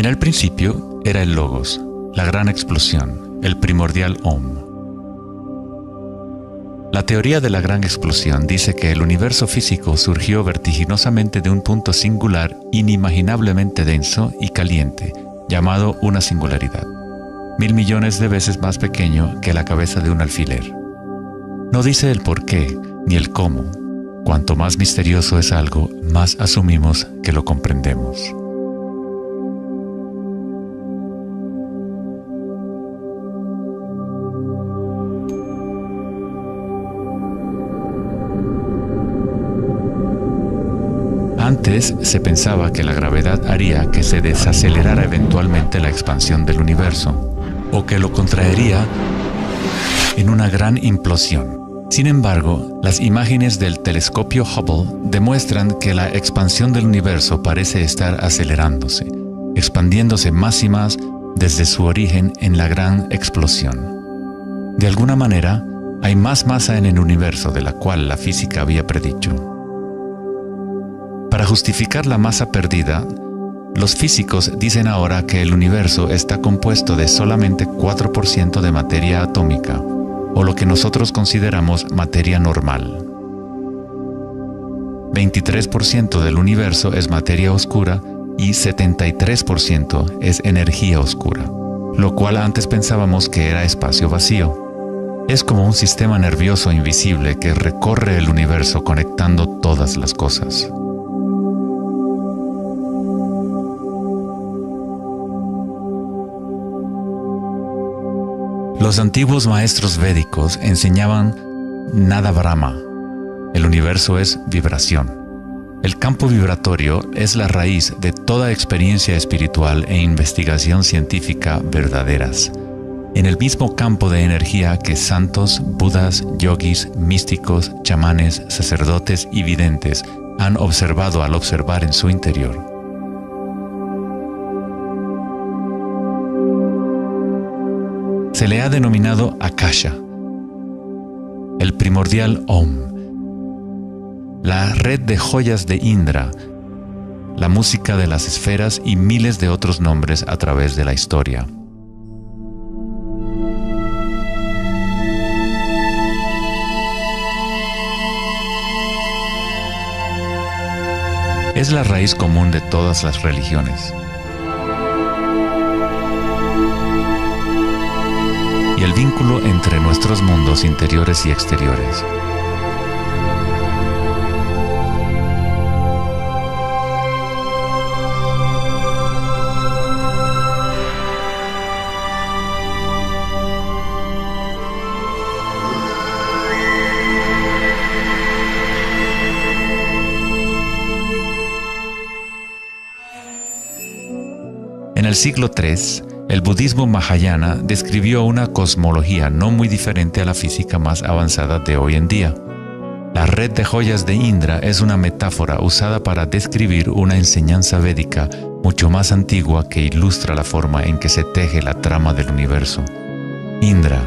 el principio era el Logos, la gran explosión, el primordial Om. La teoría de la gran explosión dice que el universo físico surgió vertiginosamente de un punto singular inimaginablemente denso y caliente, llamado una singularidad, 1000 millones de veces más pequeño que la cabeza de un alfiler. No dice el por qué ni el cómo. Cuanto más misterioso es algo, más asumimos que lo comprendemos. Antes se pensaba que la gravedad haría que se desacelerara eventualmente la expansión del universo, o que lo contraería en una gran implosión. Sin embargo, las imágenes del telescopio Hubble demuestran que la expansión del universo parece estar acelerándose, expandiéndose más y más desde su origen en la gran explosión. De alguna manera, hay más masa en el universo de la cual la física había predicho. Para justificar la masa perdida, los físicos dicen ahora que el universo está compuesto de solamente 4% de materia atómica, o lo que nosotros consideramos materia normal. 23% del universo es materia oscura y 73% es energía oscura, lo cual antes pensábamos que era espacio vacío. Es como un sistema nervioso invisible que recorre el universo conectando todas las cosas. Los antiguos maestros védicos enseñaban Nada Brahma. El universo es vibración. El campo vibratorio es la raíz de toda experiencia espiritual e investigación científica verdaderas. En el mismo campo de energía que santos, budas, yogis, místicos, chamanes, sacerdotes y videntes han observado al observar en su interior. Se le ha denominado Akasha, el primordial Om, la red de joyas de Indra, la música de las esferas y miles de otros nombres a través de la historia. Es la raíz común de todas las religiones. Y el vínculo entre nuestros mundos interiores y exteriores. En el siglo III, el budismo Mahayana describió una cosmología no muy diferente a la física más avanzada de hoy en día. La red de joyas de Indra es una metáfora usada para describir una enseñanza védica mucho más antigua que ilustra la forma en que se teje la trama del universo. Indra,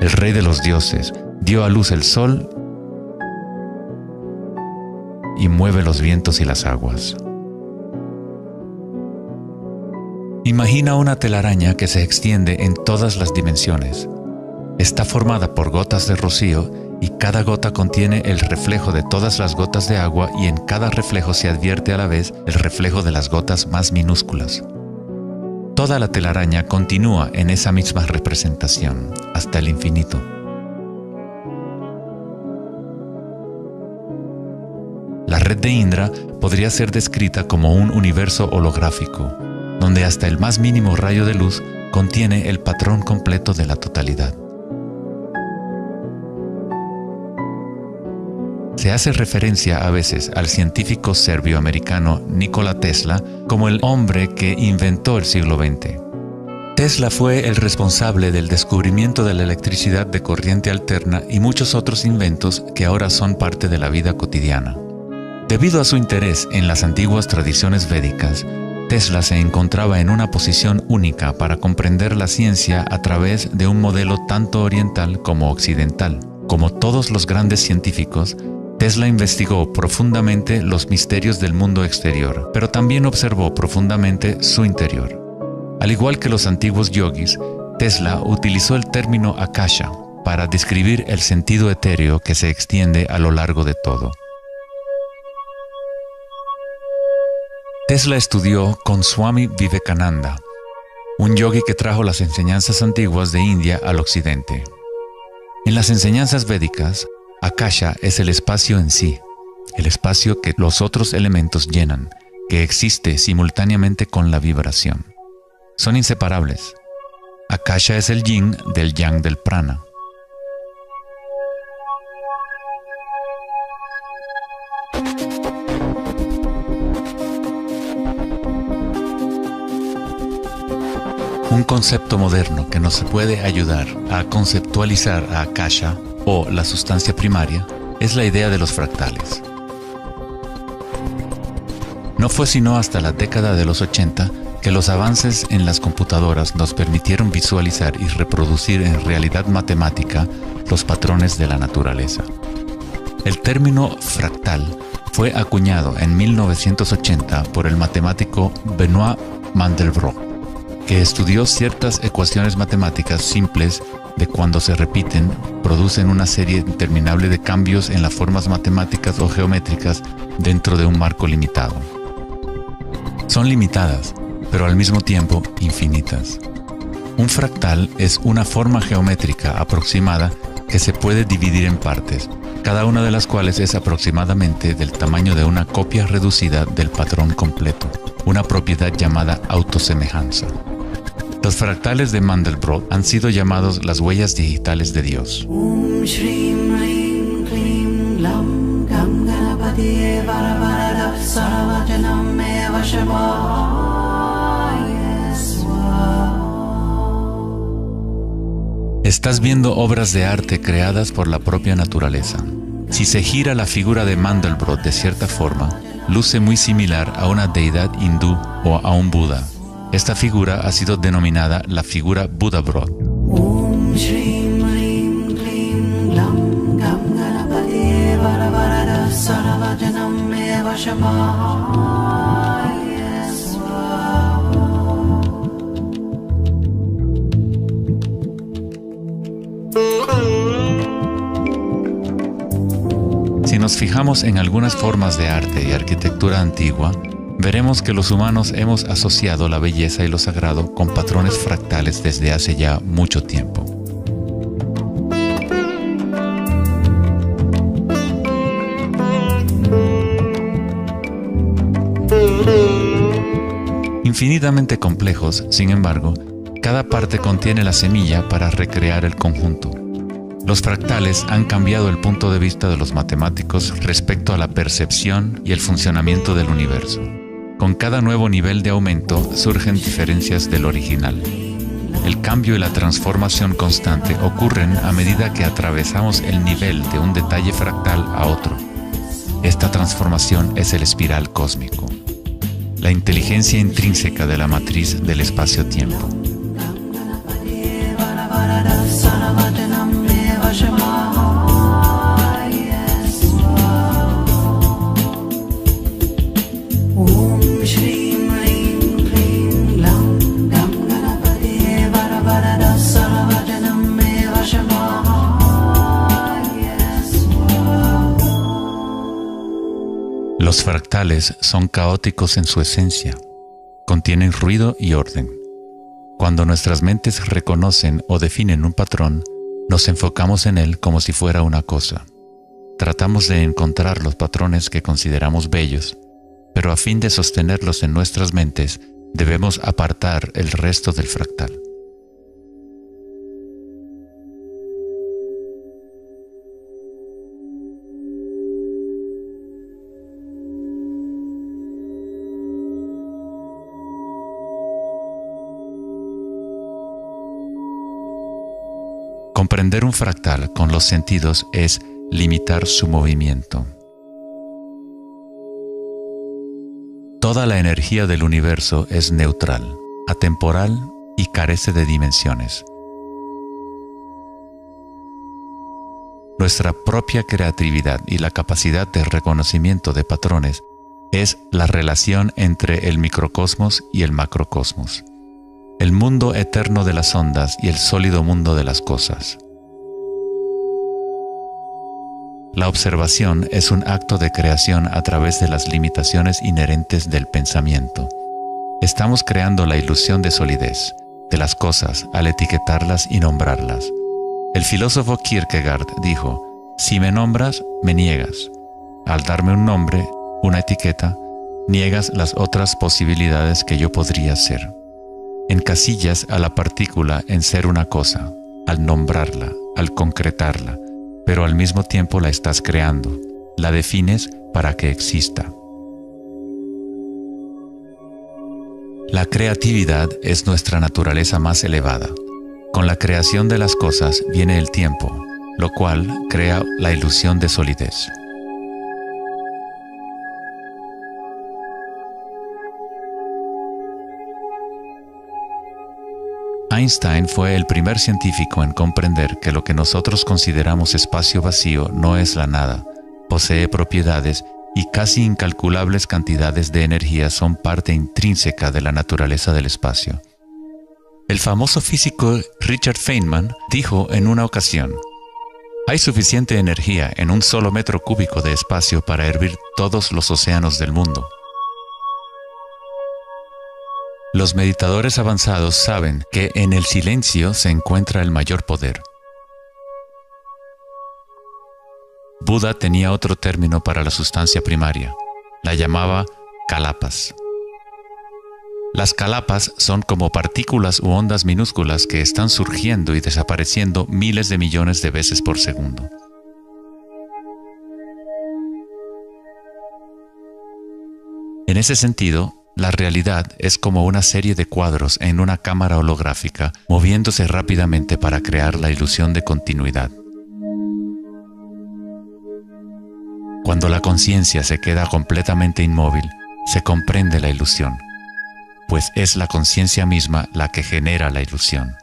el rey de los dioses, dio a luz el sol y mueve los vientos y las aguas. Imagina una telaraña que se extiende en todas las dimensiones. Está formada por gotas de rocío y cada gota contiene el reflejo de todas las gotas de agua y en cada reflejo se advierte a la vez el reflejo de las gotas más minúsculas. Toda la telaraña continúa en esa misma representación hasta el infinito. La red de Indra podría ser descrita como un universo holográfico, donde hasta el más mínimo rayo de luz contiene el patrón completo de la totalidad. Se hace referencia a veces al científico serbio-americano Nikola Tesla como el hombre que inventó el siglo XX. Tesla fue el responsable del descubrimiento de la electricidad de corriente alterna y muchos otros inventos que ahora son parte de la vida cotidiana. Debido a su interés en las antiguas tradiciones védicas, Tesla se encontraba en una posición única para comprender la ciencia a través de un modelo tanto oriental como occidental. Como todos los grandes científicos, Tesla investigó profundamente los misterios del mundo exterior, pero también observó profundamente su interior. Al igual que los antiguos yogis, Tesla utilizó el término akasha para describir el sentido etéreo que se extiende a lo largo de todo. Tesla estudió con Swami Vivekananda, un yogi que trajo las enseñanzas antiguas de India al occidente. En las enseñanzas védicas, akasha es el espacio en sí, el espacio que los otros elementos llenan, que existe simultáneamente con la vibración. Son inseparables. Akasha es el yin del yang del prana. Un concepto moderno que nos puede ayudar a conceptualizar a Akasha, o la sustancia primaria, es la idea de los fractales. No fue sino hasta la década de los 80 que los avances en las computadoras nos permitieron visualizar y reproducir en realidad matemática los patrones de la naturaleza. El término fractal fue acuñado en 1980 por el matemático Benoit Mandelbrot, que estudió ciertas ecuaciones matemáticas simples de cuando se repiten, producen una serie interminable de cambios en las formas matemáticas o geométricas dentro de un marco limitado. Son limitadas, pero al mismo tiempo infinitas. Un fractal es una forma geométrica aproximada que se puede dividir en partes, cada una de las cuales es aproximadamente del tamaño de una copia reducida del patrón completo, una propiedad llamada autosemejanza. Los fractales de Mandelbrot han sido llamados las huellas digitales de Dios. Estás viendo obras de arte creadas por la propia naturaleza. Si se gira la figura de Mandelbrot de cierta forma, luce muy similar a una deidad hindú o a un Buda. Esta figura ha sido denominada la figura Buddha-Brot. Si nos fijamos en algunas formas de arte y arquitectura antigua, veremos que los humanos hemos asociado la belleza y lo sagrado con patrones fractales desde hace ya mucho tiempo. Infinitamente complejos, sin embargo, cada parte contiene la semilla para recrear el conjunto. Los fractales han cambiado el punto de vista de los matemáticos respecto a la percepción y el funcionamiento del universo. Con cada nuevo nivel de aumento surgen diferencias del original. El cambio y la transformación constante ocurren a medida que atravesamos el nivel de un detalle fractal a otro. Esta transformación es el espiral cósmico, la inteligencia intrínseca de la matriz del espacio-tiempo. Los fractales son caóticos en su esencia, contienen ruido y orden. Cuando nuestras mentes reconocen o definen un patrón, nos enfocamos en él como si fuera una cosa. Tratamos de encontrar los patrones que consideramos bellos, pero a fin de sostenerlos en nuestras mentes, debemos apartar el resto del fractal. Comprender un fractal con los sentidos es limitar su movimiento. Toda la energía del universo es neutral, atemporal y carece de dimensiones. Nuestra propia creatividad y la capacidad de reconocimiento de patrones es la relación entre el microcosmos y el macrocosmos. el mundo eterno de las ondas y el sólido mundo de las cosas. La observación es un acto de creación a través de las limitaciones inherentes del pensamiento. Estamos creando la ilusión de solidez de las cosas al etiquetarlas y nombrarlas. El filósofo Kierkegaard dijo: si me nombras, me niegas. Al darme un nombre, una etiqueta, niegas las otras posibilidades que yo podría ser. Encasillas a la partícula en ser una cosa, al nombrarla, al concretarla, pero al mismo tiempo la estás creando, la defines para que exista. La creatividad es nuestra naturaleza más elevada. Con la creación de las cosas viene el tiempo, lo cual crea la ilusión de solidez. Einstein fue el primer científico en comprender que lo que nosotros consideramos espacio vacío no es la nada, posee propiedades y casi incalculables cantidades de energía son parte intrínseca de la naturaleza del espacio. El famoso físico Richard Feynman dijo en una ocasión: hay suficiente energía en un solo metro cúbico de espacio para hervir todos los océanos del mundo. Los meditadores avanzados saben que en el silencio se encuentra el mayor poder. Buda tenía otro término para la sustancia primaria. La llamaba kalapas. Las kalapas son como partículas u ondas minúsculas que están surgiendo y desapareciendo miles de millones de veces por segundo. En ese sentido, la realidad es como una serie de cuadros en una cámara holográfica moviéndose rápidamente para crear la ilusión de continuidad. Cuando la conciencia se queda completamente inmóvil, se comprende la ilusión, pues es la conciencia misma la que genera la ilusión.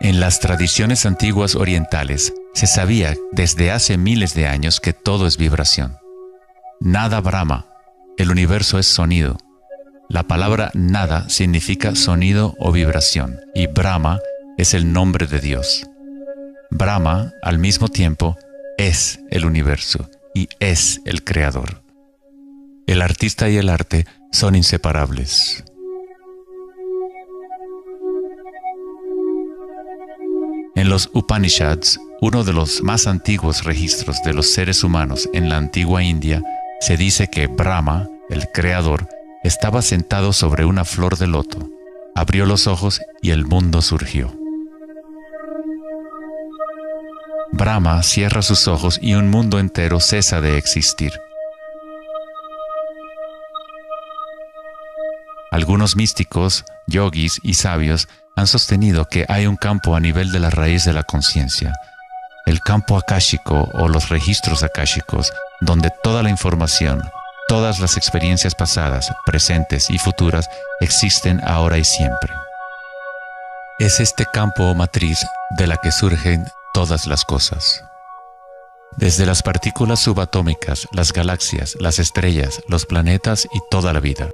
En las tradiciones antiguas orientales se sabía desde hace miles de años que todo es vibración. Nada Brahma, el universo es sonido. La palabra nada significa sonido o vibración y Brahma es el nombre de Dios. Brahma, al mismo tiempo, es el universo y es el creador. El artista y el arte son inseparables. En los Upanishads, uno de los más antiguos registros de los seres humanos en la antigua India, se dice que Brahma, el creador, estaba sentado sobre una flor de loto, abrió los ojos y el mundo surgió. Brahma cierra sus ojos y un mundo entero cesa de existir. Algunos místicos, yogis y sabios han sostenido que hay un campo a nivel de la raíz de la conciencia, el campo akáshico o los registros akáshicos, donde toda la información, todas las experiencias pasadas, presentes y futuras existen ahora y siempre. Es este campo o matriz de la que surgen todas las cosas. Desde las partículas subatómicas, las galaxias, las estrellas, los planetas y toda la vida.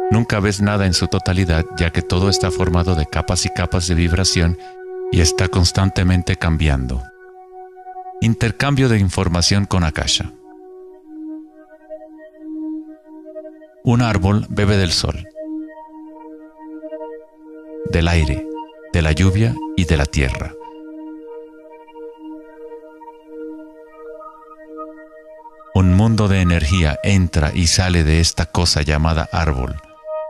Nunca ves nada en su totalidad, ya que todo está formado de capas y capas de vibración y está constantemente cambiando. Intercambio de información con Akasha. Un árbol bebe del sol, del aire, de la lluvia y de la tierra. Un mundo de energía entra y sale de esta cosa llamada árbol.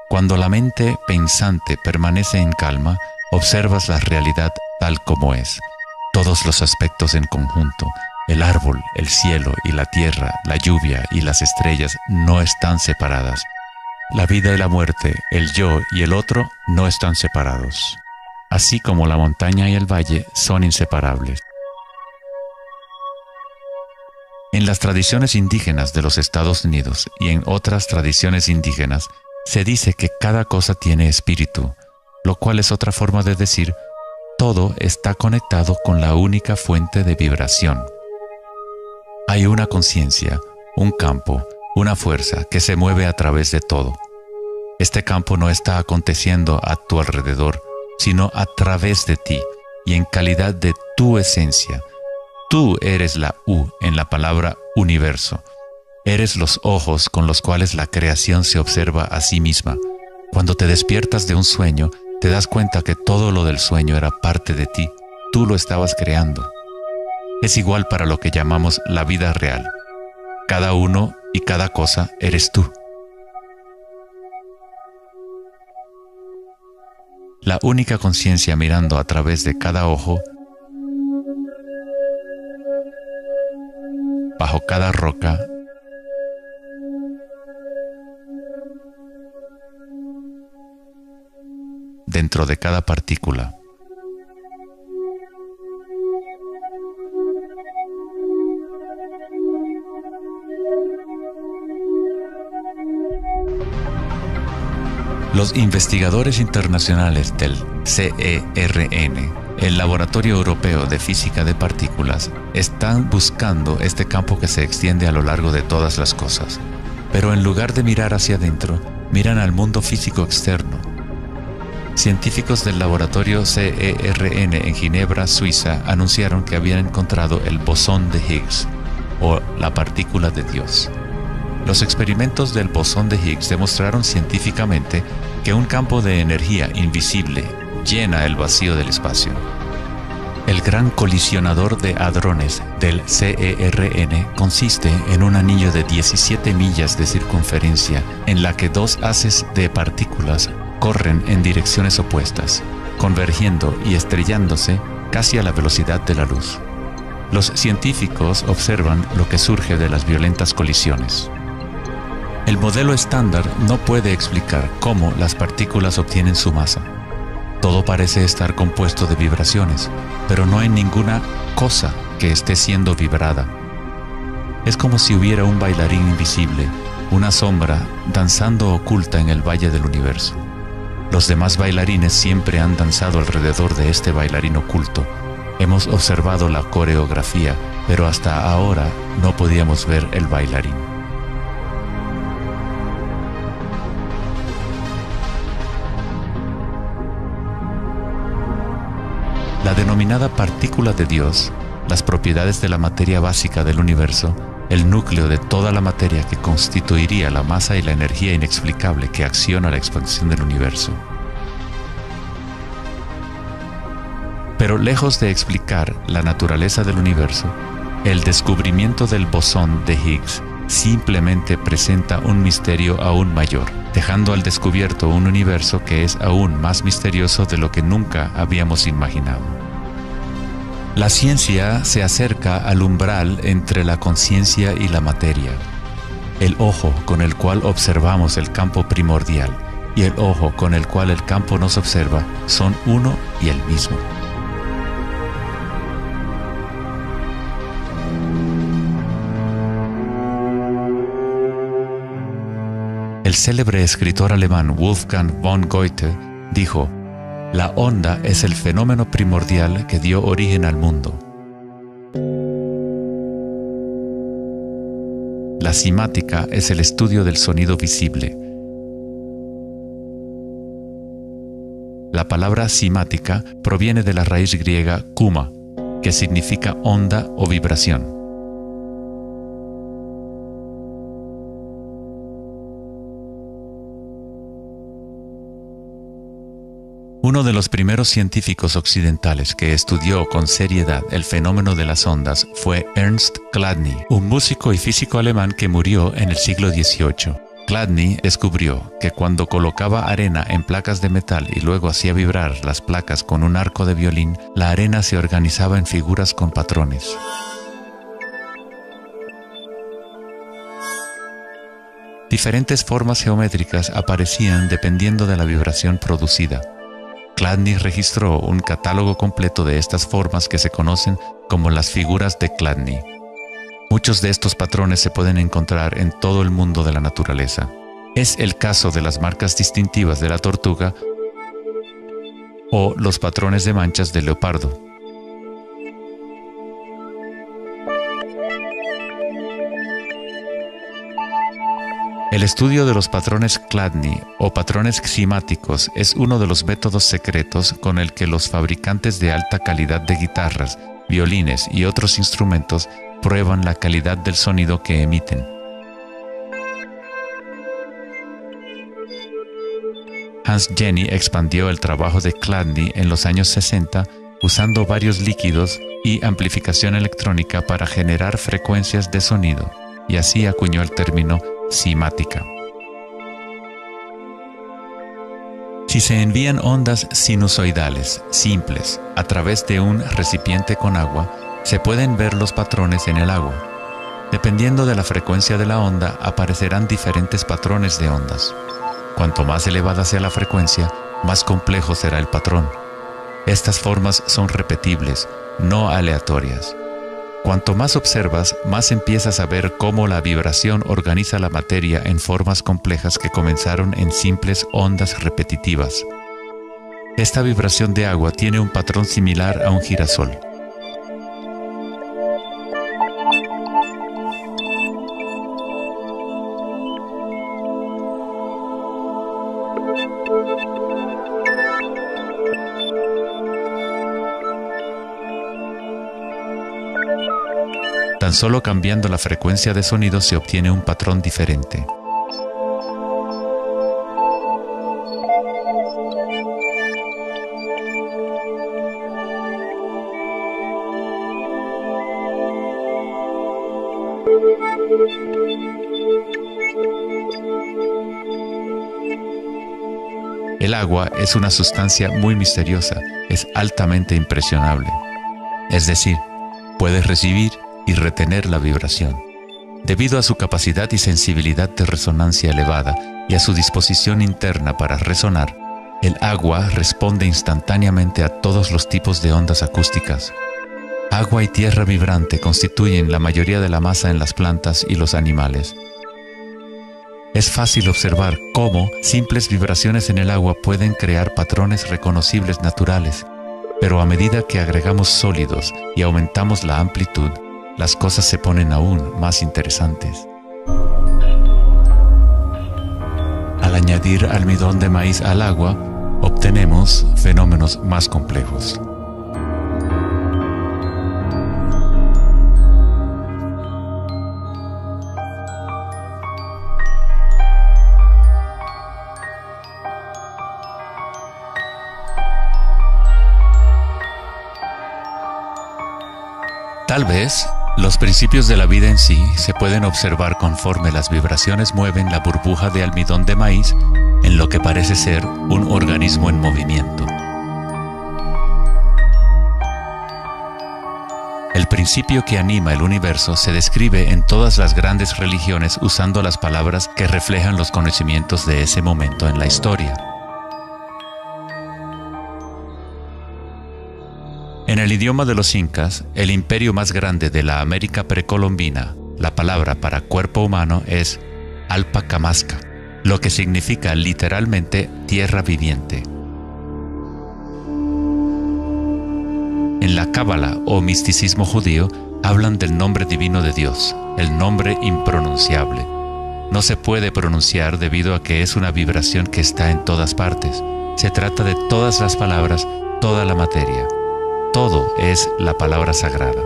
Cuando la mente pensante permanece en calma, observas la realidad tal como es. Todos los aspectos en conjunto, el árbol, el cielo y la tierra, la lluvia y las estrellas no están separadas. La vida y la muerte, el yo y el otro no están separados. Así como la montaña y el valle son inseparables. En las tradiciones indígenas de los Estados Unidos y en otras tradiciones indígenas, se dice que cada cosa tiene espíritu, lo cual es otra forma de decir, todo está conectado con la única fuente de vibración. Hay una conciencia, un campo, una fuerza que se mueve a través de todo. Este campo no está aconteciendo a tu alrededor, sino a través de ti y en calidad de tu esencia. Tú eres la U en la palabra universo. Eres los ojos con los cuales la creación se observa a sí misma. Cuando te despiertas de un sueño, te das cuenta que todo lo del sueño era parte de ti. Tú lo estabas creando. Es igual para lo que llamamos la vida real. Cada uno y cada cosa eres tú. La única conciencia mirando a través de cada ojo, bajo cada roca, dentro de cada partícula. Los investigadores internacionales del CERN, el Laboratorio Europeo de Física de Partículas, están buscando este campo que se extiende a lo largo de todas las cosas. Pero en lugar de mirar hacia adentro, miran al mundo físico externo. Científicos del laboratorio CERN en Ginebra, Suiza, anunciaron que habían encontrado el bosón de Higgs, o la partícula de Dios. Los experimentos del bosón de Higgs demostraron científicamente que un campo de energía invisible llena el vacío del espacio. El gran colisionador de hadrones del CERN consiste en un anillo de 17 millas de circunferencia en la que dos haces de partículas corren en direcciones opuestas, convergiendo y estrellándose casi a la velocidad de la luz. Los científicos observan lo que surge de las violentas colisiones. El modelo estándar no puede explicar cómo las partículas obtienen su masa. Todo parece estar compuesto de vibraciones, pero no hay ninguna cosa que esté siendo vibrada. Es como si hubiera un bailarín invisible, una sombra, danzando oculta en el valle del universo. Los demás bailarines siempre han danzado alrededor de este bailarín oculto. Hemos observado la coreografía, pero hasta ahora no podíamos ver el bailarín. La denominada partícula de Dios, las propiedades de la materia básica del universo, el núcleo de toda la materia que constituiría la masa y la energía inexplicable que acciona la expansión del universo. Pero lejos de explicar la naturaleza del universo, el descubrimiento del bosón de Higgs simplemente presenta un misterio aún mayor, dejando al descubierto un universo que es aún más misterioso de lo que nunca habíamos imaginado. La ciencia se acerca al umbral entre la conciencia y la materia. El ojo con el cual observamos el campo primordial y el ojo con el cual el campo nos observa son uno y el mismo. El célebre escritor alemán Wolfgang von Goethe dijo: "La onda es el fenómeno primordial que dio origen al mundo". La simática es el estudio del sonido visible. La palabra simática proviene de la raíz griega kuma, que significa onda o vibración. Uno de los primeros científicos occidentales que estudió con seriedad el fenómeno de las ondas fue Ernst Chladni, un músico y físico alemán que murió en el siglo XVIII. Chladni descubrió que cuando colocaba arena en placas de metal y luego hacía vibrar las placas con un arco de violín, la arena se organizaba en figuras con patrones. Diferentes formas geométricas aparecían dependiendo de la vibración producida. Chladni registró un catálogo completo de estas formas que se conocen como las figuras de Chladni. Muchos de estos patrones se pueden encontrar en todo el mundo de la naturaleza. Es el caso de las marcas distintivas de la tortuga o los patrones de manchas del leopardo. El estudio de los patrones Chladni o patrones ximáticos es uno de los métodos secretos con el que los fabricantes de alta calidad de guitarras, violines y otros instrumentos prueban la calidad del sonido que emiten. Hans Jenny expandió el trabajo de Chladni en los años 60 usando varios líquidos y amplificación electrónica para generar frecuencias de sonido, y así acuñó el término ximática. Si se envían ondas sinusoidales simples a través de un recipiente con agua, se pueden ver los patrones en el agua. Dependiendo de la frecuencia de la onda, aparecerán diferentes patrones de ondas. Cuanto más elevada sea la frecuencia, más complejo será el patrón. Estas formas son repetibles, no aleatorias. Cuanto más observas, más empiezas a ver cómo la vibración organiza la materia en formas complejas que comenzaron en simples ondas repetitivas. Esta vibración de agua tiene un patrón similar a un girasol. Tan solo cambiando la frecuencia de sonido se obtiene un patrón diferente. El agua es una sustancia muy misteriosa, es altamente impresionable. Es decir, puede recibir y retener la vibración. Debido a su capacidad y sensibilidad de resonancia elevada y a su disposición interna para resonar, el agua responde instantáneamente a todos los tipos de ondas acústicas. Agua y tierra vibrante constituyen la mayoría de la masa en las plantas y los animales. Es fácil observar cómo simples vibraciones en el agua pueden crear patrones reconocibles naturales, pero a medida que agregamos sólidos y aumentamos la amplitud, las cosas se ponen aún más interesantes. Al añadir almidón de maíz al agua, obtenemos fenómenos más complejos. Tal vez, los principios de la vida en sí se pueden observar conforme las vibraciones mueven la burbuja de almidón de maíz en lo que parece ser un organismo en movimiento. El principio que anima el universo se describe en todas las grandes religiones usando las palabras que reflejan los conocimientos de ese momento en la historia. En el idioma de los incas, el imperio más grande de la América precolombina, la palabra para cuerpo humano es Alpacamasca, lo que significa literalmente tierra viviente. En la Cábala o misticismo judío, hablan del nombre divino de Dios, el nombre impronunciable. No se puede pronunciar debido a que es una vibración que está en todas partes. Se trata de todas las palabras, toda la materia. Todo es la palabra sagrada.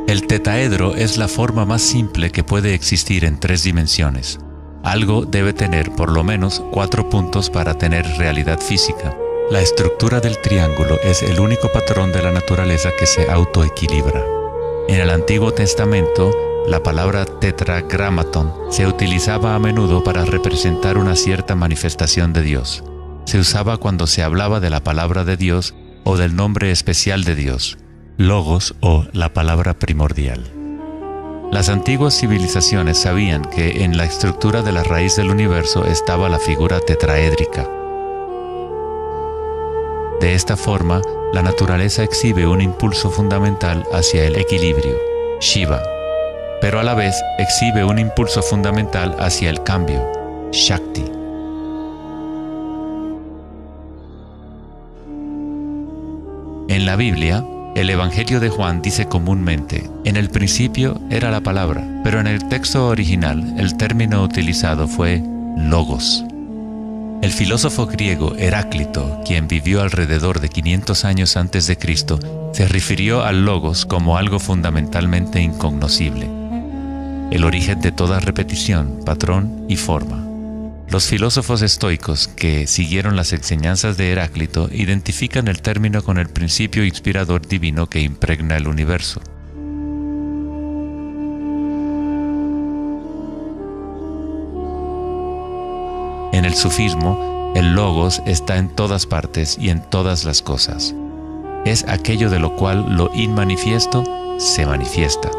El tetaedro es la forma más simple que puede existir en 3 dimensiones. Algo debe tener por lo menos 4 puntos para tener realidad física. La estructura del triángulo es el único patrón de la naturaleza que se autoequilibra. En el Antiguo Testamento, la palabra tetragramaton se utilizaba a menudo para representar una cierta manifestación de Dios. Se usaba cuando se hablaba de la palabra de Dios o del nombre especial de Dios, logos o la palabra primordial. Las antiguas civilizaciones sabían que en la estructura de la raíz del universo estaba la figura tetraédrica. De esta forma, la naturaleza exhibe un impulso fundamental hacia el equilibrio, Shiva, pero a la vez exhibe un impulso fundamental hacia el cambio, Shakti. En la Biblia, el Evangelio de Juan dice comúnmente, en el principio era la palabra, pero en el texto original el término utilizado fue logos. El filósofo griego Heráclito, quien vivió alrededor de 500 años antes de Cristo, se refirió al logos como algo fundamentalmente incognoscible, el origen de toda repetición, patrón y forma. Los filósofos estoicos que siguieron las enseñanzas de Heráclito identifican el término con el principio inspirador divino que impregna el universo. En el sufismo, el logos está en todas partes y en todas las cosas. Es aquello de lo cual lo inmanifiesto se manifiesta.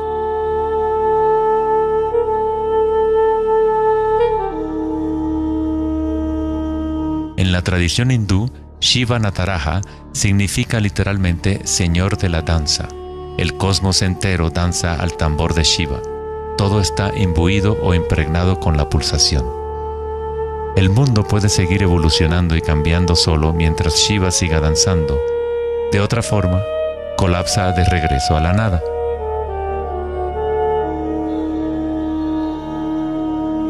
En la tradición hindú, Shiva Nataraja significa literalmente Señor de la danza. El cosmos entero danza al tambor de Shiva. Todo está imbuido o impregnado con la pulsación. El mundo puede seguir evolucionando y cambiando solo mientras Shiva siga danzando. De otra forma, colapsa de regreso a la nada.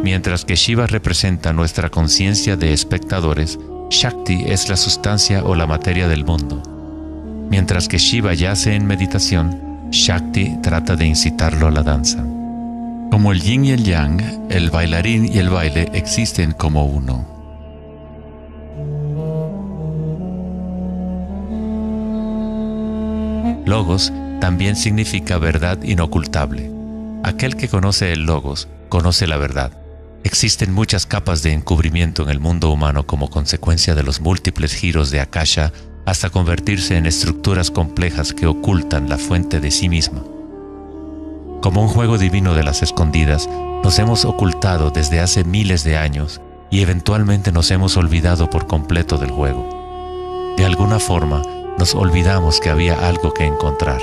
Mientras que Shiva representa nuestra conciencia de espectadores, Shakti es la sustancia o la materia del mundo. Mientras que Shiva yace en meditación, Shakti trata de incitarlo a la danza. Como el yin y el yang, el bailarín y el baile existen como uno. Logos también significa verdad inocultable. Aquel que conoce el logos, conoce la verdad. Existen muchas capas de encubrimiento en el mundo humano como consecuencia de los múltiples giros de Akasha hasta convertirse en estructuras complejas que ocultan la fuente de sí misma. Como un juego divino de las escondidas, nos hemos ocultado desde hace miles de años y eventualmente nos hemos olvidado por completo del juego. De alguna forma, nos olvidamos que había algo que encontrar.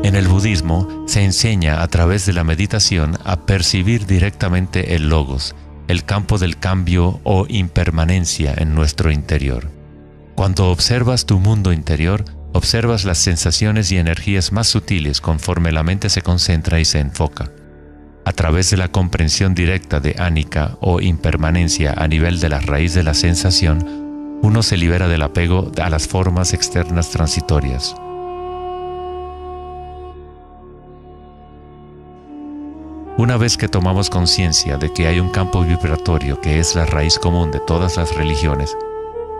En el budismo se enseña a través de la meditación a percibir directamente el logos, el campo del cambio o impermanencia en nuestro interior. Cuando observas tu mundo interior, observas las sensaciones y energías más sutiles conforme la mente se concentra y se enfoca. A través de la comprensión directa de anicca o impermanencia a nivel de la raíz de la sensación, uno se libera del apego a las formas externas transitorias. Una vez que tomamos conciencia de que hay un campo vibratorio que es la raíz común de todas las religiones,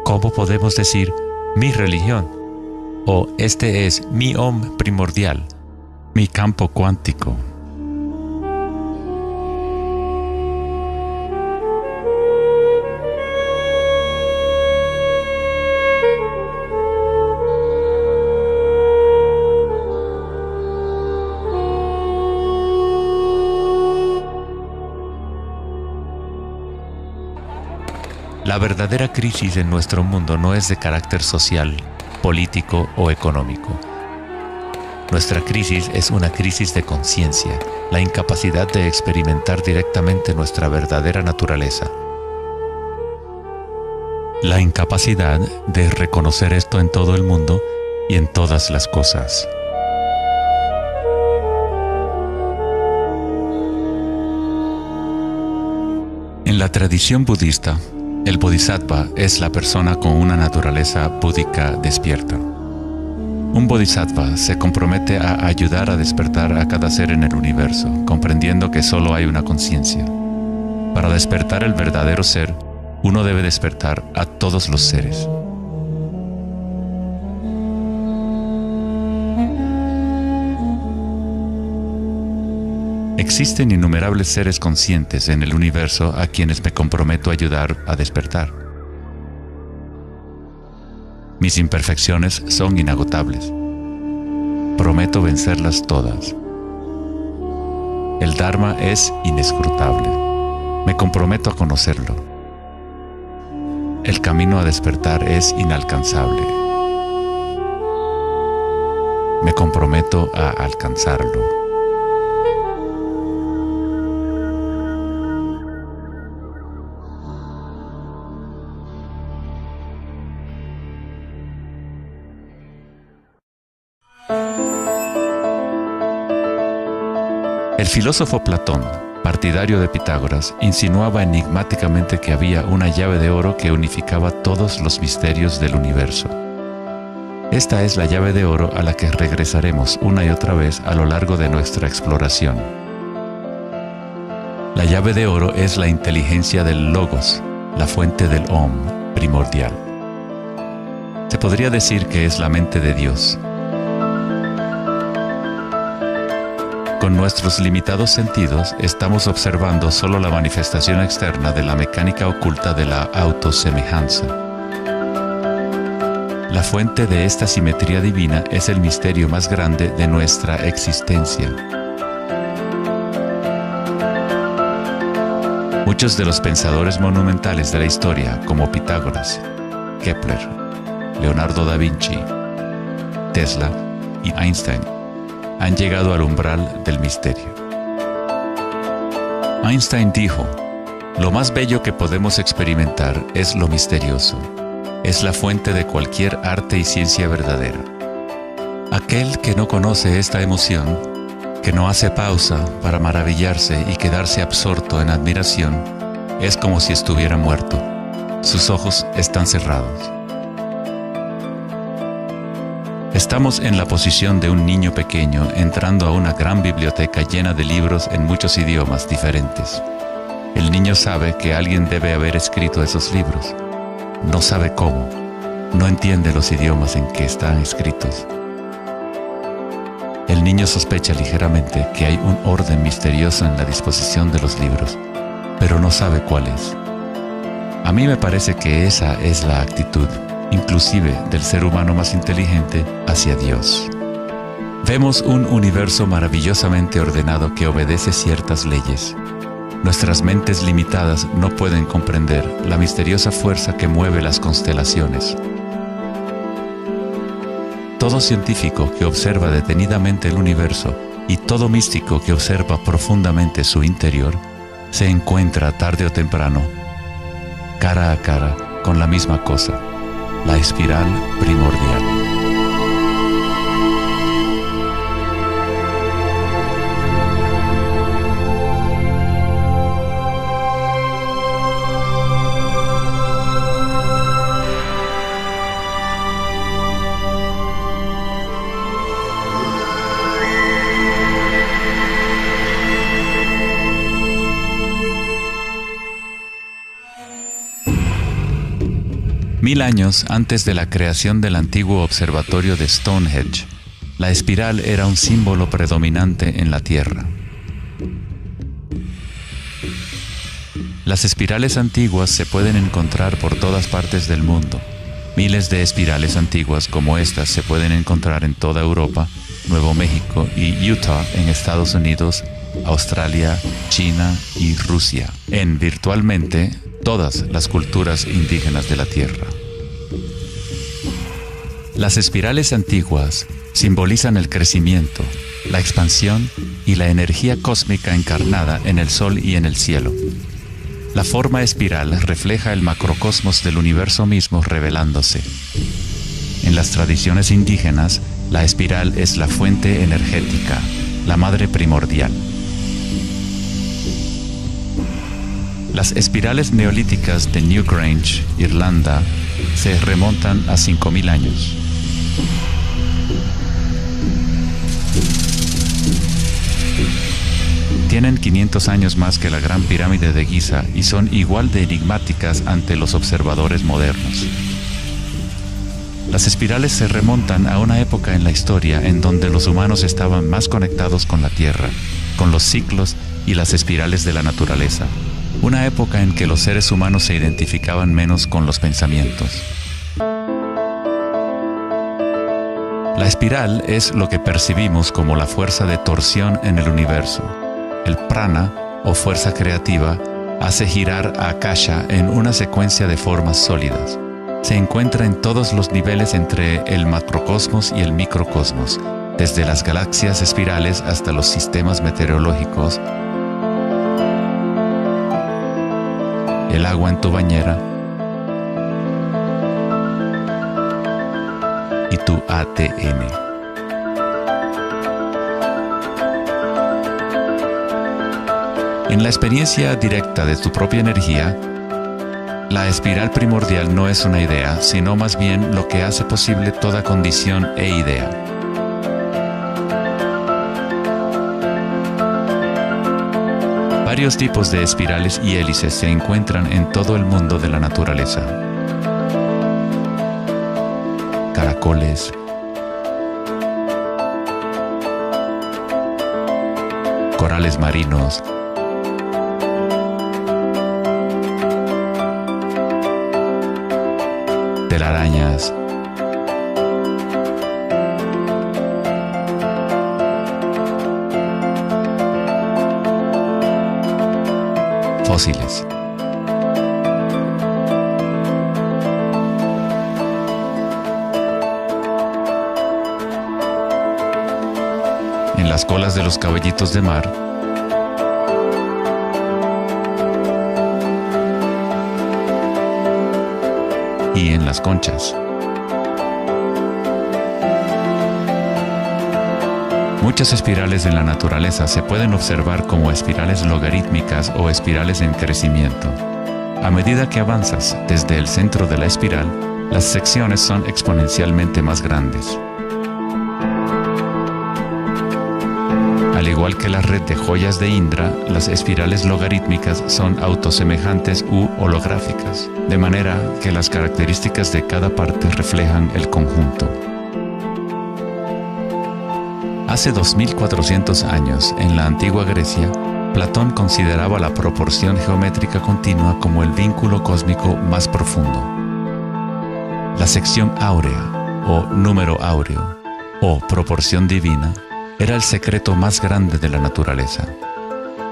¿cómo podemos decir mi religión? O este es mi Om primordial, mi campo cuántico. La verdadera crisis en nuestro mundo no es de carácter social, político o económico. Nuestra crisis es una crisis de conciencia, la incapacidad de experimentar directamente nuestra verdadera naturaleza. La incapacidad de reconocer esto en todo el mundo y en todas las cosas. En la tradición budista, el bodhisattva es la persona con una naturaleza búdica despierta. Un bodhisattva se compromete a ayudar a despertar a cada ser en el universo, comprendiendo que solo hay una conciencia. Para despertar el verdadero ser, uno debe despertar a todos los seres. Existen innumerables seres conscientes en el universo a quienes me comprometo a ayudar a despertar. Mis imperfecciones son inagotables. Prometo vencerlas todas. El Dharma es inescrutable. Me comprometo a conocerlo. El camino a despertar es inalcanzable. Me comprometo a alcanzarlo. El filósofo Platón, partidario de Pitágoras, insinuaba enigmáticamente que había una llave de oro que unificaba todos los misterios del universo. Esta es la llave de oro a la que regresaremos una y otra vez a lo largo de nuestra exploración. La llave de oro es la inteligencia del Logos, la fuente del Om primordial. Se podría decir que es la mente de Dios. Con nuestros limitados sentidos, estamos observando solo la manifestación externa de la mecánica oculta de la autosemejanza. La fuente de esta simetría divina es el misterio más grande de nuestra existencia. Muchos de los pensadores monumentales de la historia, como Pitágoras, Kepler, Leonardo da Vinci, Tesla y Einstein, han llegado al umbral del misterio. Einstein dijo: "Lo más bello que podemos experimentar es lo misterioso. Es la fuente de cualquier arte y ciencia verdadera". Aquel que no conoce esta emoción, que no hace pausa para maravillarse y quedarse absorto en admiración, es como si estuviera muerto. Sus ojos están cerrados. Estamos en la posición de un niño pequeño entrando a una gran biblioteca llena de libros en muchos idiomas diferentes. El niño sabe que alguien debe haber escrito esos libros. No sabe cómo. No entiende los idiomas en que están escritos. El niño sospecha ligeramente que hay un orden misterioso en la disposición de los libros, pero no sabe cuál es. A mí me parece que esa es la actitud, inclusive del ser humano más inteligente, hacia Dios. Vemos un universo maravillosamente ordenado que obedece ciertas leyes. Nuestras mentes limitadas no pueden comprender la misteriosa fuerza que mueve las constelaciones. Todo científico que observa detenidamente el universo y todo místico que observa profundamente su interior se encuentra tarde o temprano, cara a cara, con la misma cosa: la espiral primordial. Mil años antes de la creación del antiguo observatorio de Stonehenge, la espiral era un símbolo predominante en la Tierra. Las espirales antiguas se pueden encontrar por todas partes del mundo. Miles de espirales antiguas como estas se pueden encontrar en toda Europa, Nuevo México y Utah en Estados Unidos, Australia, China y Rusia, en virtualmente todas las culturas indígenas de la Tierra. Las espirales antiguas simbolizan el crecimiento, la expansión y la energía cósmica encarnada en el Sol y en el cielo. La forma espiral refleja el macrocosmos del universo mismo revelándose. En las tradiciones indígenas, la espiral es la fuente energética, la madre primordial. Las espirales neolíticas de Newgrange, Irlanda, se remontan a 5000 años. Tienen 500 años más que la Gran Pirámide de Giza y son igual de enigmáticas ante los observadores modernos. Las espirales se remontan a una época en la historia en donde los humanos estaban más conectados con la Tierra, con los ciclos y las espirales de la naturaleza. Una época en que los seres humanos se identificaban menos con los pensamientos. La espiral es lo que percibimos como la fuerza de torsión en el universo. El prana, o fuerza creativa, hace girar a Akasha en una secuencia de formas sólidas. Se encuentra en todos los niveles entre el macrocosmos y el microcosmos, desde las galaxias espirales hasta los sistemas meteorológicos, el agua en tu bañera y tu ATM. En la experiencia directa de tu propia energía, la espiral primordial no es una idea, sino más bien lo que hace posible toda condición e idea. Varios tipos de espirales y hélices se encuentran en todo el mundo de la naturaleza. Caracoles, corales marinos, telarañas, fósiles. En las colas de los caballitos de mar, y en las conchas. Muchas espirales en la naturaleza se pueden observar como espirales logarítmicas o espirales en crecimiento. A medida que avanzas desde el centro de la espiral, las secciones son exponencialmente más grandes. Al igual que la red de joyas de Indra, las espirales logarítmicas son autosemejantes u holográficas, de manera que las características de cada parte reflejan el conjunto. Hace 2400 años, en la antigua Grecia, Platón consideraba la proporción geométrica continua como el vínculo cósmico más profundo. La sección áurea, o número áureo, o proporción divina, era el secreto más grande de la naturaleza.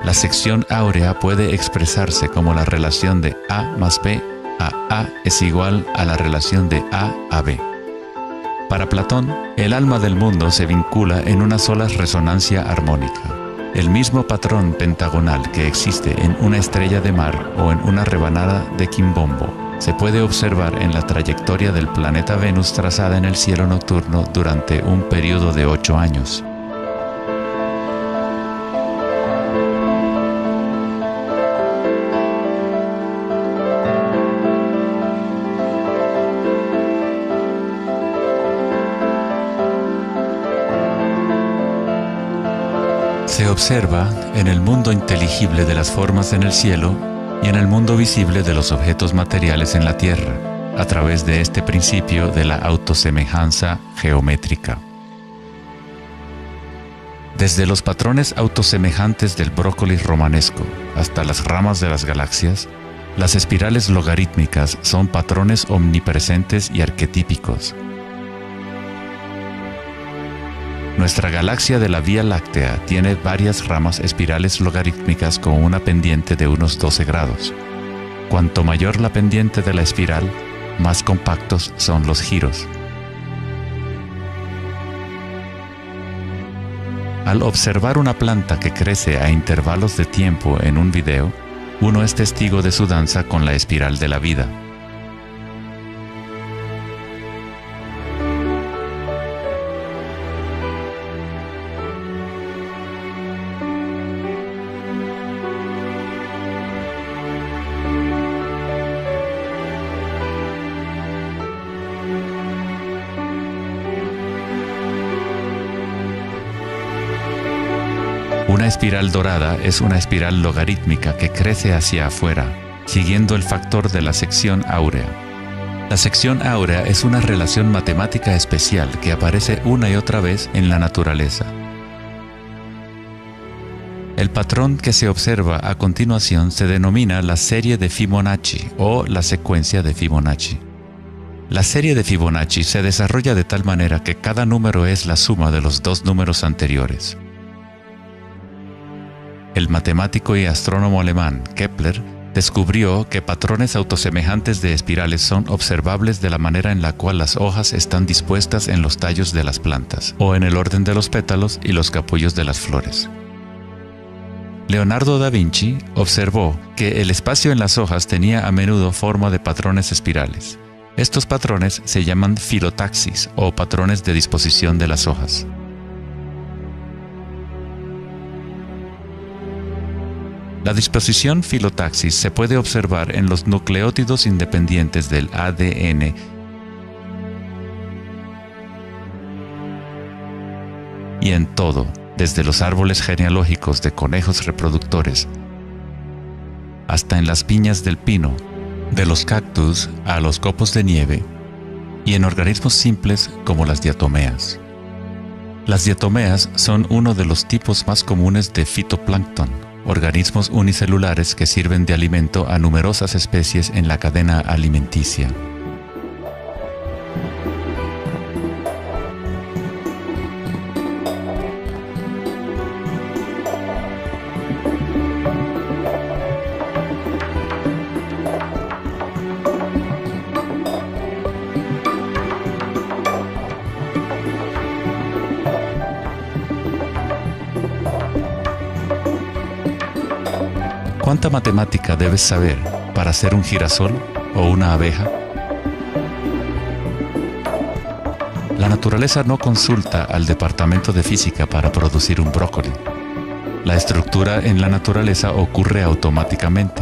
La sección áurea puede expresarse como la relación de A más B a A es igual a la relación de A a B. Para Platón, el alma del mundo se vincula en una sola resonancia armónica. El mismo patrón pentagonal que existe en una estrella de mar o en una rebanada de quimbombo se puede observar en la trayectoria del planeta Venus trazada en el cielo nocturno durante un periodo de 8 años. Se observa en el mundo inteligible de las formas en el cielo y en el mundo visible de los objetos materiales en la tierra, a través de este principio de la autosemejanza geométrica. Desde los patrones autosemejantes del brócoli romanesco hasta las ramas de las galaxias, las espirales logarítmicas son patrones omnipresentes y arquetípicos. Nuestra galaxia de la Vía Láctea tiene varias ramas espirales logarítmicas con una pendiente de unos 12 grados. Cuanto mayor la pendiente de la espiral, más compactos son los giros. Al observar una planta que crece a intervalos de tiempo en un video, uno es testigo de su danza con la espiral de la vida. Una espiral dorada es una espiral logarítmica que crece hacia afuera, siguiendo el factor de la sección áurea. La sección áurea es una relación matemática especial que aparece una y otra vez en la naturaleza. El patrón que se observa a continuación se denomina la serie de Fibonacci o la secuencia de Fibonacci. La serie de Fibonacci se desarrolla de tal manera que cada número es la suma de los dos números anteriores. El matemático y astrónomo alemán Kepler descubrió que patrones autosemejantes de espirales son observables de la manera en la cual las hojas están dispuestas en los tallos de las plantas, o en el orden de los pétalos y los capullos de las flores. Leonardo da Vinci observó que el espacio en las hojas tenía a menudo forma de patrones espirales. Estos patrones se llaman filotaxis o patrones de disposición de las hojas. La disposición filotaxis se puede observar en los nucleótidos independientes del ADN y en todo, desde los árboles genealógicos de conejos reproductores hasta en las piñas del pino, de los cactus a los copos de nieve, y en organismos simples como las diatomeas. Las diatomeas son uno de los tipos más comunes de fitoplancton, organismos unicelulares que sirven de alimento a numerosas especies en la cadena alimenticia. ¿Cuánta matemática debes saber para ser un girasol o una abeja? La naturaleza no consulta al departamento de física para producir un brócoli. La estructura en la naturaleza ocurre automáticamente.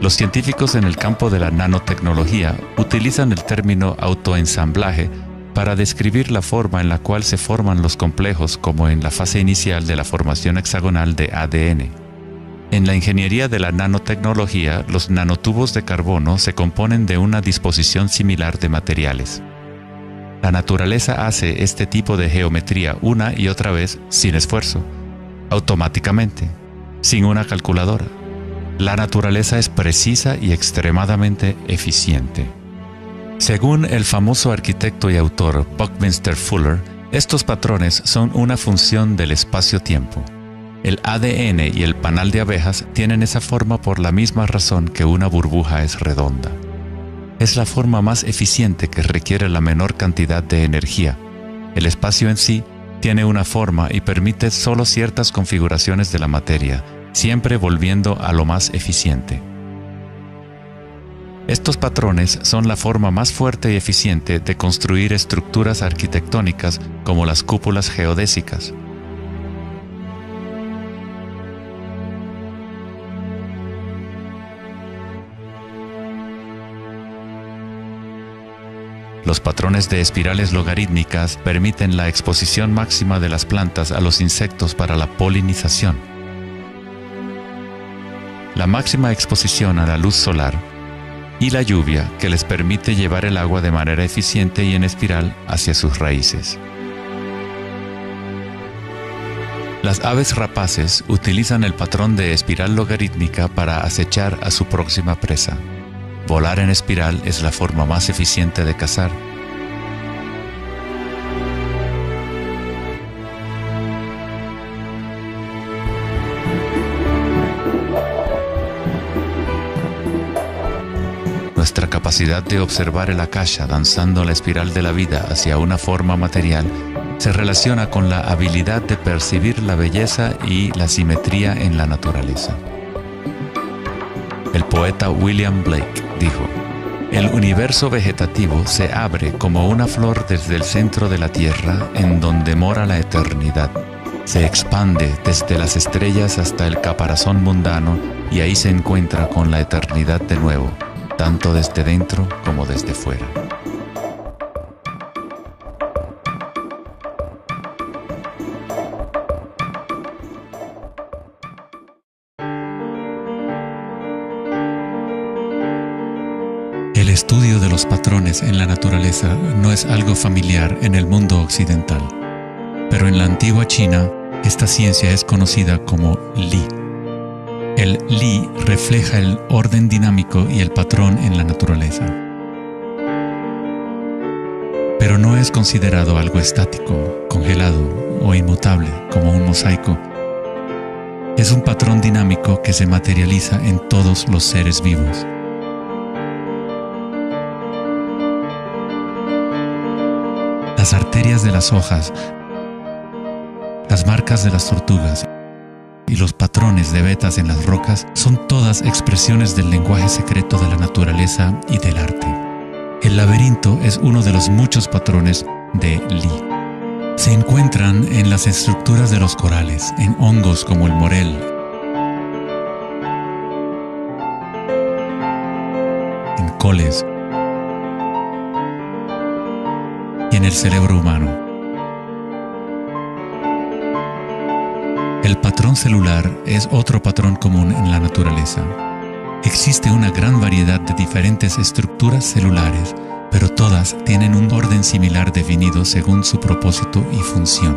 Los científicos en el campo de la nanotecnología utilizan el término autoensamblaje para describir la forma en la cual se forman los complejos, como en la fase inicial de la formación hexagonal de ADN. En la ingeniería de la nanotecnología, los nanotubos de carbono se componen de una disposición similar de materiales. La naturaleza hace este tipo de geometría una y otra vez sin esfuerzo, automáticamente, sin una calculadora. La naturaleza es precisa y extremadamente eficiente. Según el famoso arquitecto y autor Buckminster Fuller, estos patrones son una función del espacio-tiempo. El ADN y el panal de abejas tienen esa forma por la misma razón que una burbuja es redonda. Es la forma más eficiente que requiere la menor cantidad de energía. El espacio en sí tiene una forma y permite solo ciertas configuraciones de la materia, siempre volviendo a lo más eficiente. Estos patrones son la forma más fuerte y eficiente de construir estructuras arquitectónicas como las cúpulas geodésicas. Los patrones de espirales logarítmicas permiten la exposición máxima de las plantas a los insectos para la polinización. La máxima exposición a la luz solar y la lluvia que les permite llevar el agua de manera eficiente y en espiral hacia sus raíces. Las aves rapaces utilizan el patrón de espiral logarítmica para acechar a su próxima presa. Volar en espiral es la forma más eficiente de cazar. Nuestra capacidad de observar el akasha danzando la espiral de la vida hacia una forma material se relaciona con la habilidad de percibir la belleza y la simetría en la naturaleza. El poeta William Blake dijo: "El universo vegetativo se abre como una flor desde el centro de la tierra en donde mora la eternidad. Se expande desde las estrellas hasta el caparazón mundano y ahí se encuentra con la eternidad de nuevo, tanto desde dentro como desde fuera". estudio de los patrones en la naturaleza no es algo familiar en el mundo occidental, pero en la antigua China, esta ciencia es conocida como Li. El Li refleja el orden dinámico y el patrón en la naturaleza. Pero no es considerado algo estático, congelado o inmutable como un mosaico. Es un patrón dinámico que se materializa en todos los seres vivos. Las arterias de las hojas, las marcas de las tortugas y los patrones de vetas en las rocas son todas expresiones del lenguaje secreto de la naturaleza y del arte. El laberinto es uno de los muchos patrones de Li. Se encuentran en las estructuras de los corales, en hongos como el morel, en coles y en el cerebro humano. El patrón celular es otro patrón común en la naturaleza. Existe una gran variedad de diferentes estructuras celulares, pero todas tienen un orden similar definido según su propósito y función.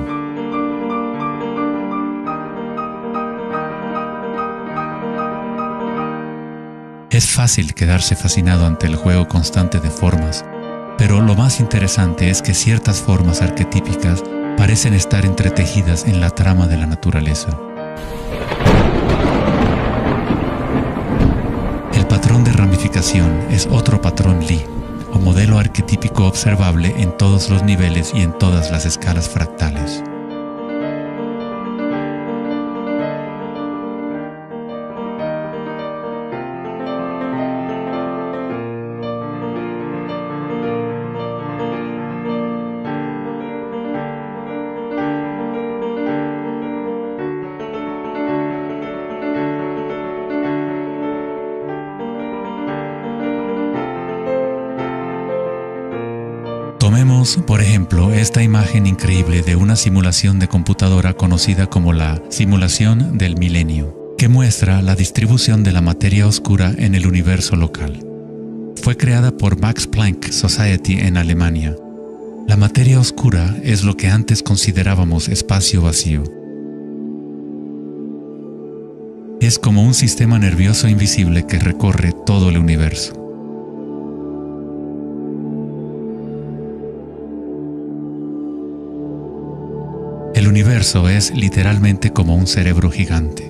Es fácil quedarse fascinado ante el juego constante de formas, pero lo más interesante es que ciertas formas arquetípicas parecen estar entretejidas en la trama de la naturaleza. El patrón de ramificación es otro patrón Li, o modelo arquetípico observable en todos los niveles y en todas las escalas fractales. Tomemos, por ejemplo, esta imagen increíble de una simulación de computadora conocida como la simulación del milenio, que muestra la distribución de la materia oscura en el universo local. Fue creada por Max Planck Society en Alemania. La materia oscura es lo que antes considerábamos espacio vacío. Es como un sistema nervioso invisible que recorre todo el universo. El universo es literalmente como un cerebro gigante.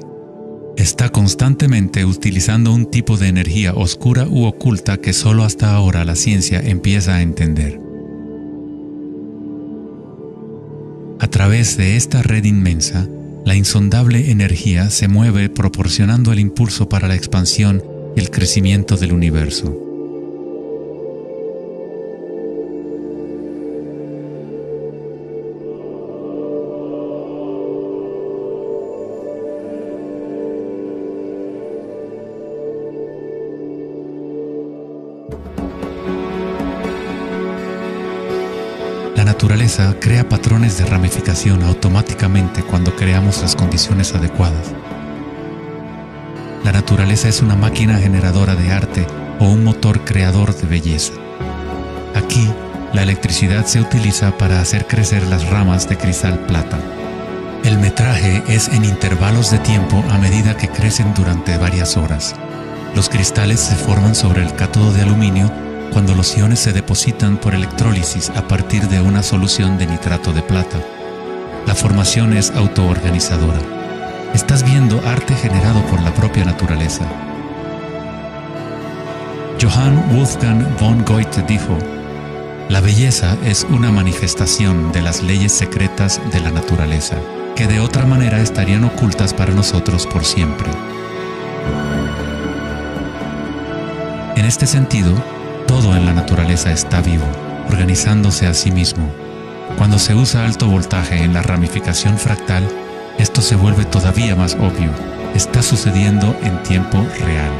Está constantemente utilizando un tipo de energía oscura u oculta que solo hasta ahora la ciencia empieza a entender. A través de esta red inmensa, la insondable energía se mueve proporcionando el impulso para la expansión y el crecimiento del universo. La naturaleza crea patrones de ramificación automáticamente cuando creamos las condiciones adecuadas. La naturaleza es una máquina generadora de arte o un motor creador de belleza. Aquí, la electricidad se utiliza para hacer crecer las ramas de cristal plata. El metraje es en intervalos de tiempo a medida que crecen durante varias horas. Los cristales se forman sobre el cátodo de aluminio cuando los iones se depositan por electrólisis a partir de una solución de nitrato de plata. La formación es autoorganizadora. Estás viendo arte generado por la propia naturaleza. Johann Wolfgang von Goethe dijo: "La belleza es una manifestación de las leyes secretas de la naturaleza, que de otra manera estarían ocultas para nosotros por siempre". En este sentido, todo en la naturaleza está vivo, organizándose a sí mismo. Cuando se usa alto voltaje en la ramificación fractal, esto se vuelve todavía más obvio. Está sucediendo en tiempo real.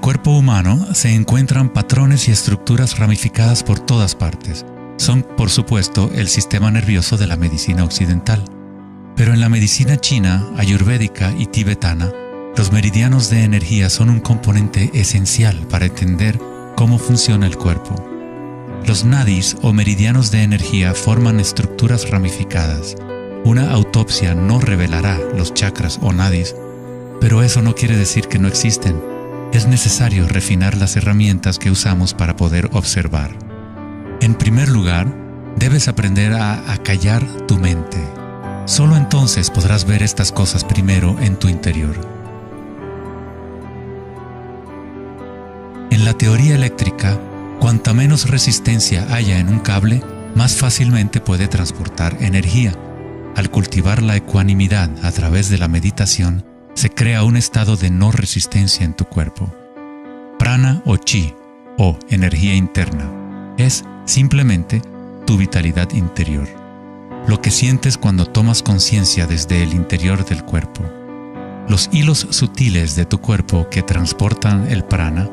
cuerpo humano se encuentran patrones y estructuras ramificadas por todas partes. Son, por supuesto, el sistema nervioso de la medicina occidental. Pero en la medicina china, ayurvédica y tibetana, los meridianos de energía son un componente esencial para entender cómo funciona el cuerpo. Los nadis o meridianos de energía forman estructuras ramificadas. Una autopsia no revelará los chakras o nadis, pero eso no quiere decir que no existen. Es necesario refinar las herramientas que usamos para poder observar. En primer lugar, debes aprender a acallar tu mente. Solo entonces podrás ver estas cosas primero en tu interior. En la teoría eléctrica, cuanta menos resistencia haya en un cable, más fácilmente puede transportar energía. Al cultivar la ecuanimidad a través de la meditación, se crea un estado de no resistencia en tu cuerpo. Prana o chi, o energía interna, es simplemente tu vitalidad interior. Lo que sientes cuando tomas conciencia desde el interior del cuerpo. Los hilos sutiles de tu cuerpo que transportan el prana,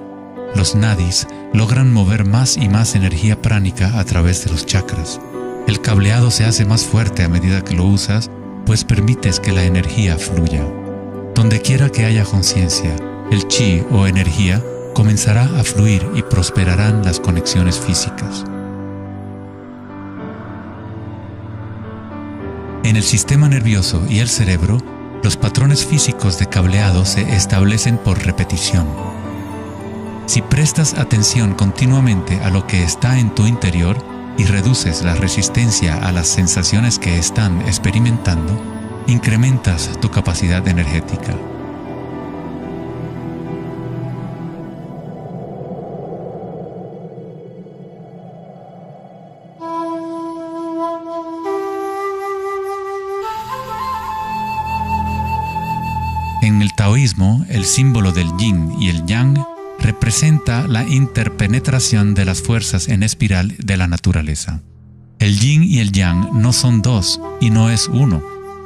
los nadis, logran mover más y más energía pránica a través de los chakras. El cableado se hace más fuerte a medida que lo usas, pues permites que la energía fluya. Donde quiera que haya conciencia, el chi o energía comenzará a fluir y prosperarán las conexiones físicas. En el sistema nervioso y el cerebro, los patrones físicos de cableado se establecen por repetición. Si prestas atención continuamente a lo que está en tu interior y reduces la resistencia a las sensaciones que están experimentando, incrementas tu capacidad energética. En el taoísmo, el símbolo del yin y el yang representa la interpenetración de las fuerzas en espiral de la naturaleza. El yin y el yang no son dos y no es uno.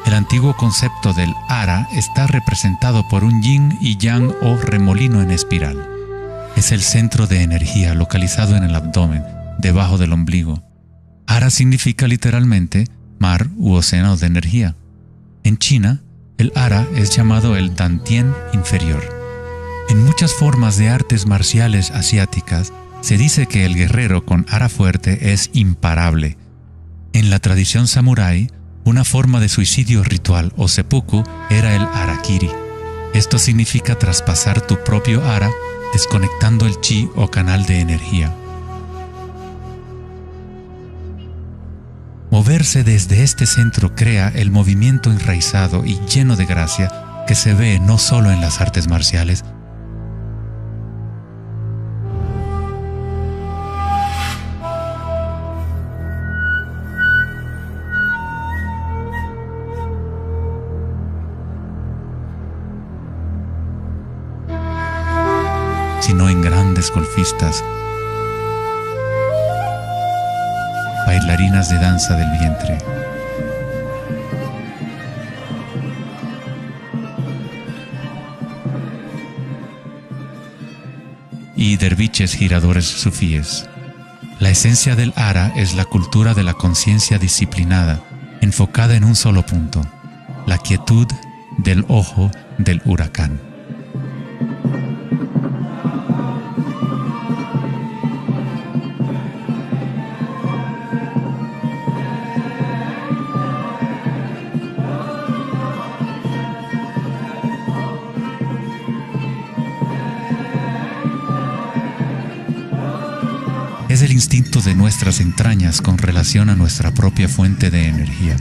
El antiguo concepto del ara está representado por un yin y yang o remolino en espiral. Es el centro de energía localizado en el abdomen, debajo del ombligo. Ara significa literalmente mar u océano de energía. En China, el ara es llamado el Dantien inferior. En muchas formas de artes marciales asiáticas, se dice que el guerrero con ara fuerte es imparable. En la tradición samurái, una forma de suicidio ritual o seppuku era el harakiri. Esto significa traspasar tu propio ara, desconectando el chi o canal de energía. Moverse desde este centro crea el movimiento enraizado y lleno de gracia que se ve no solo en las artes marciales, sino en grandes golfistas, bailarinas de danza del vientre. Y derviches giradores sufíes. La esencia del ara es la cultura de la conciencia disciplinada, enfocada en un solo punto, la quietud del ojo del huracán. Es el instinto de nuestras entrañas con relación a nuestra propia fuente de energía.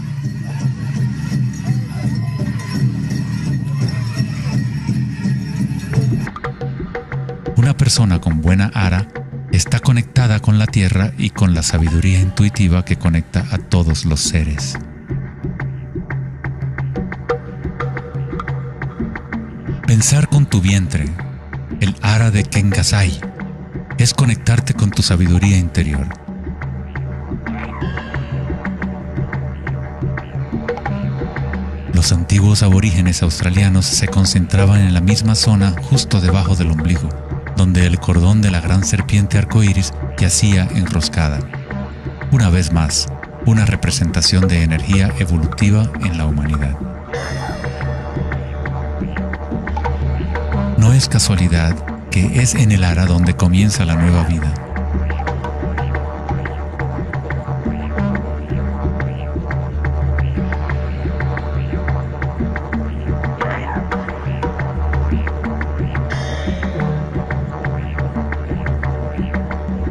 Una persona con buena ara está conectada con la tierra y con la sabiduría intuitiva que conecta a todos los seres. Pensar con tu vientre, el ara de Kengasai, es conectarte con tu sabiduría interior. Los antiguos aborígenes australianos se concentraban en la misma zona justo debajo del ombligo, donde el cordón de la gran serpiente arcoíris yacía enroscada. Una vez más, una representación de energía evolutiva en la humanidad. No es casualidad que es en el ara donde comienza la nueva vida.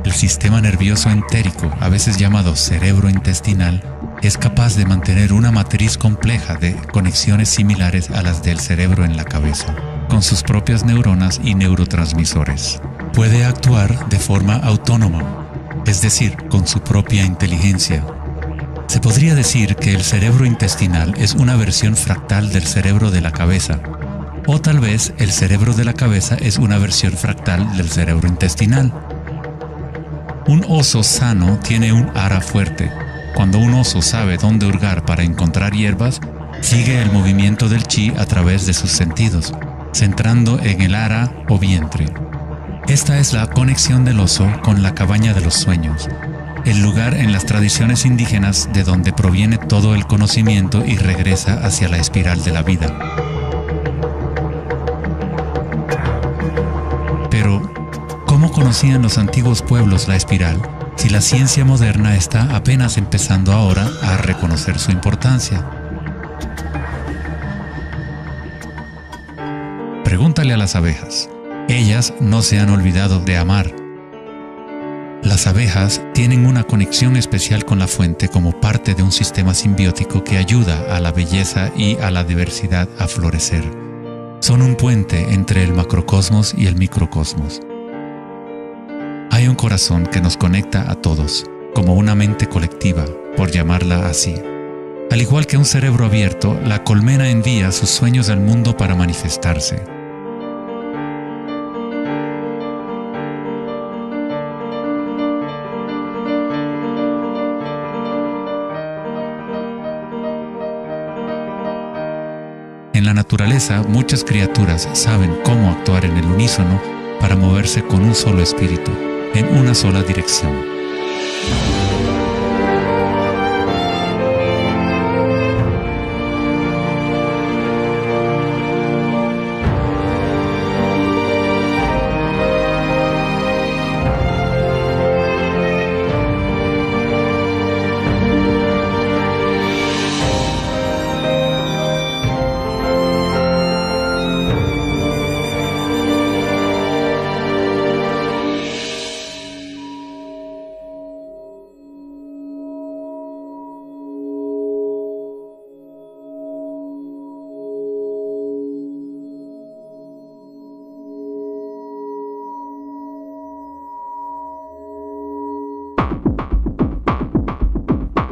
El sistema nervioso entérico, a veces llamado cerebro intestinal, es capaz de mantener una matriz compleja de conexiones similares a las del cerebro en la cabeza, con sus propias neuronas y neurotransmisores. Puede actuar de forma autónoma, es decir, con su propia inteligencia. Se podría decir que el cerebro intestinal es una versión fractal del cerebro de la cabeza, o tal vez el cerebro de la cabeza es una versión fractal del cerebro intestinal. Un oso sano tiene un ara fuerte. Cuando un oso sabe dónde hurgar para encontrar hierbas, sigue el movimiento del chi a través de sus sentidos, centrando en el ara o vientre. Esta es la conexión del oso con la cabaña de los sueños, el lugar en las tradiciones indígenas de donde proviene todo el conocimiento y regresa hacia la espiral de la vida. Pero, ¿cómo conocían los antiguos pueblos la espiral si la ciencia moderna está apenas empezando ahora a reconocer su importancia? Pregúntale a las abejas. Ellas no se han olvidado de amar. Las abejas tienen una conexión especial con la fuente como parte de un sistema simbiótico que ayuda a la belleza y a la diversidad a florecer. Son un puente entre el macrocosmos y el microcosmos. Hay un corazón que nos conecta a todos, como una mente colectiva, por llamarla así. Al igual que un cerebro abierto, la colmena envía sus sueños al mundo para manifestarse. En la naturaleza, muchas criaturas saben cómo actuar en el unísono para moverse con un solo espíritu, en una sola dirección.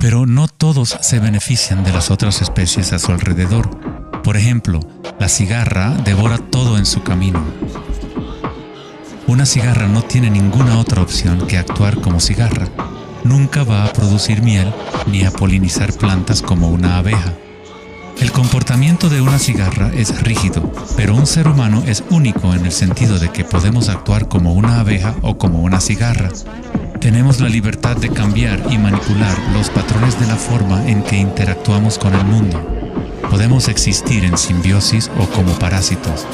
Pero no todos se benefician de las otras especies a su alrededor. Por ejemplo, la cigarra devora todo en su camino. Una cigarra no tiene ninguna otra opción que actuar como cigarra. Nunca va a producir miel ni a polinizar plantas como una abeja. El comportamiento de una cigarra es rígido, pero un ser humano es único en el sentido de que podemos actuar como una abeja o como una cigarra. Tenemos la libertad de cambiar y manipular los patrones de la forma en que interactuamos con el mundo. Podemos existir en simbiosis o como parásitos.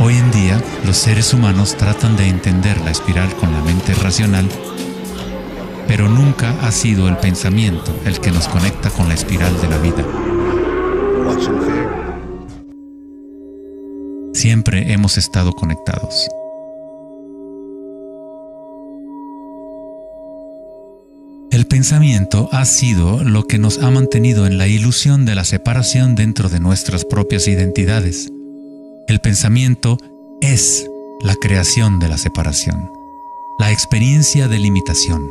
Hoy en día, los seres humanos tratan de entender la espiral con la mente racional, pero nunca ha sido el pensamiento el que nos conecta con la espiral de la vida. Siempre hemos estado conectados. El pensamiento ha sido lo que nos ha mantenido en la ilusión de la separación dentro de nuestras propias identidades. El pensamiento es la creación de la separación, la experiencia de limitación.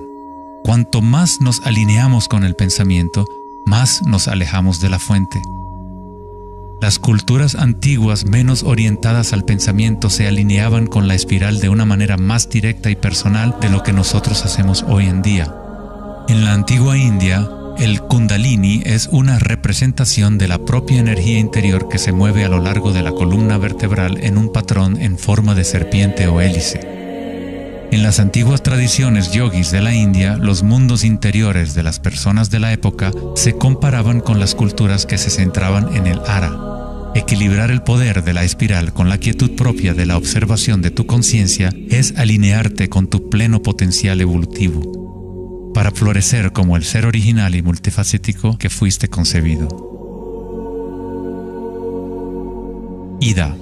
Cuanto más nos alineamos con el pensamiento, más nos alejamos de la fuente. Las culturas antiguas menos orientadas al pensamiento se alineaban con la espiral de una manera más directa y personal de lo que nosotros hacemos hoy en día. En la antigua India, el Kundalini es una representación de la propia energía interior que se mueve a lo largo de la columna vertebral en un patrón en forma de serpiente o hélice. En las antiguas tradiciones yogis de la India, los mundos interiores de las personas de la época se comparaban con las culturas que se centraban en el ara. Equilibrar el poder de la espiral con la quietud propia de la observación de tu conciencia es alinearte con tu pleno potencial evolutivo, para florecer como el ser original y multifacético que fuiste concebido. Ida,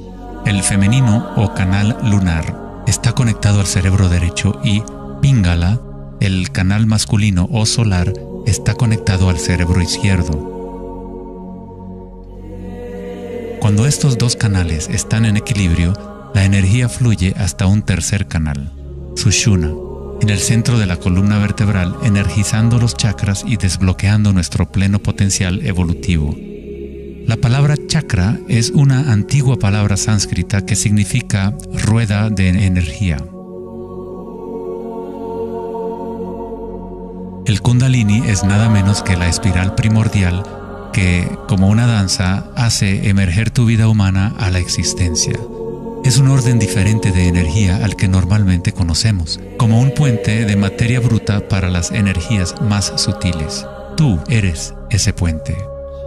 el femenino o canal lunar, está conectado al cerebro derecho y Pingala, el canal masculino o solar, está conectado al cerebro izquierdo. Cuando estos dos canales están en equilibrio, la energía fluye hasta un tercer canal, Sushumna, en el centro de la columna vertebral, energizando los chakras y desbloqueando nuestro pleno potencial evolutivo. La palabra chakra es una antigua palabra sánscrita que significa rueda de energía. El Kundalini es nada menos que la espiral primordial que, como una danza, hace emerger tu vida humana a la existencia. Es un orden diferente de energía al que normalmente conocemos, como un puente de materia bruta para las energías más sutiles. Tú eres ese puente.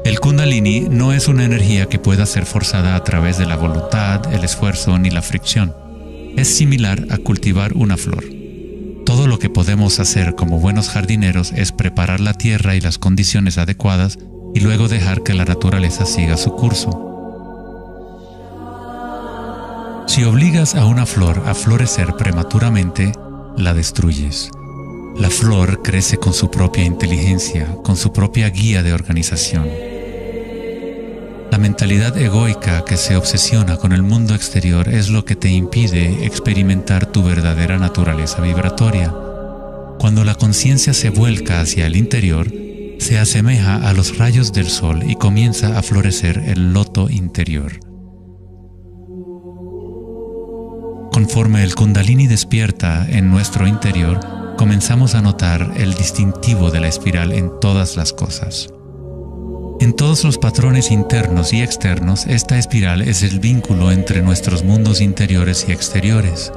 El Kundalini no es una energía que pueda ser forzada a través de la voluntad, el esfuerzo ni la fricción. Es similar a cultivar una flor. Todo lo que podemos hacer como buenos jardineros es preparar la tierra y las condiciones adecuadas y luego dejar que la naturaleza siga su curso. Si obligas a una flor a florecer prematuramente, la destruyes. La flor crece con su propia inteligencia, con su propia guía de organización. La mentalidad egoica que se obsesiona con el mundo exterior es lo que te impide experimentar tu verdadera naturaleza vibratoria. Cuando la conciencia se vuelca hacia el interior, se asemeja a los rayos del sol y comienza a florecer el loto interior. Conforme el Kundalini despierta en nuestro interior, comenzamos a notar el distintivo de la espiral en todas las cosas. En todos los patrones internos y externos, esta espiral es el vínculo entre nuestros mundos interiores y exteriores.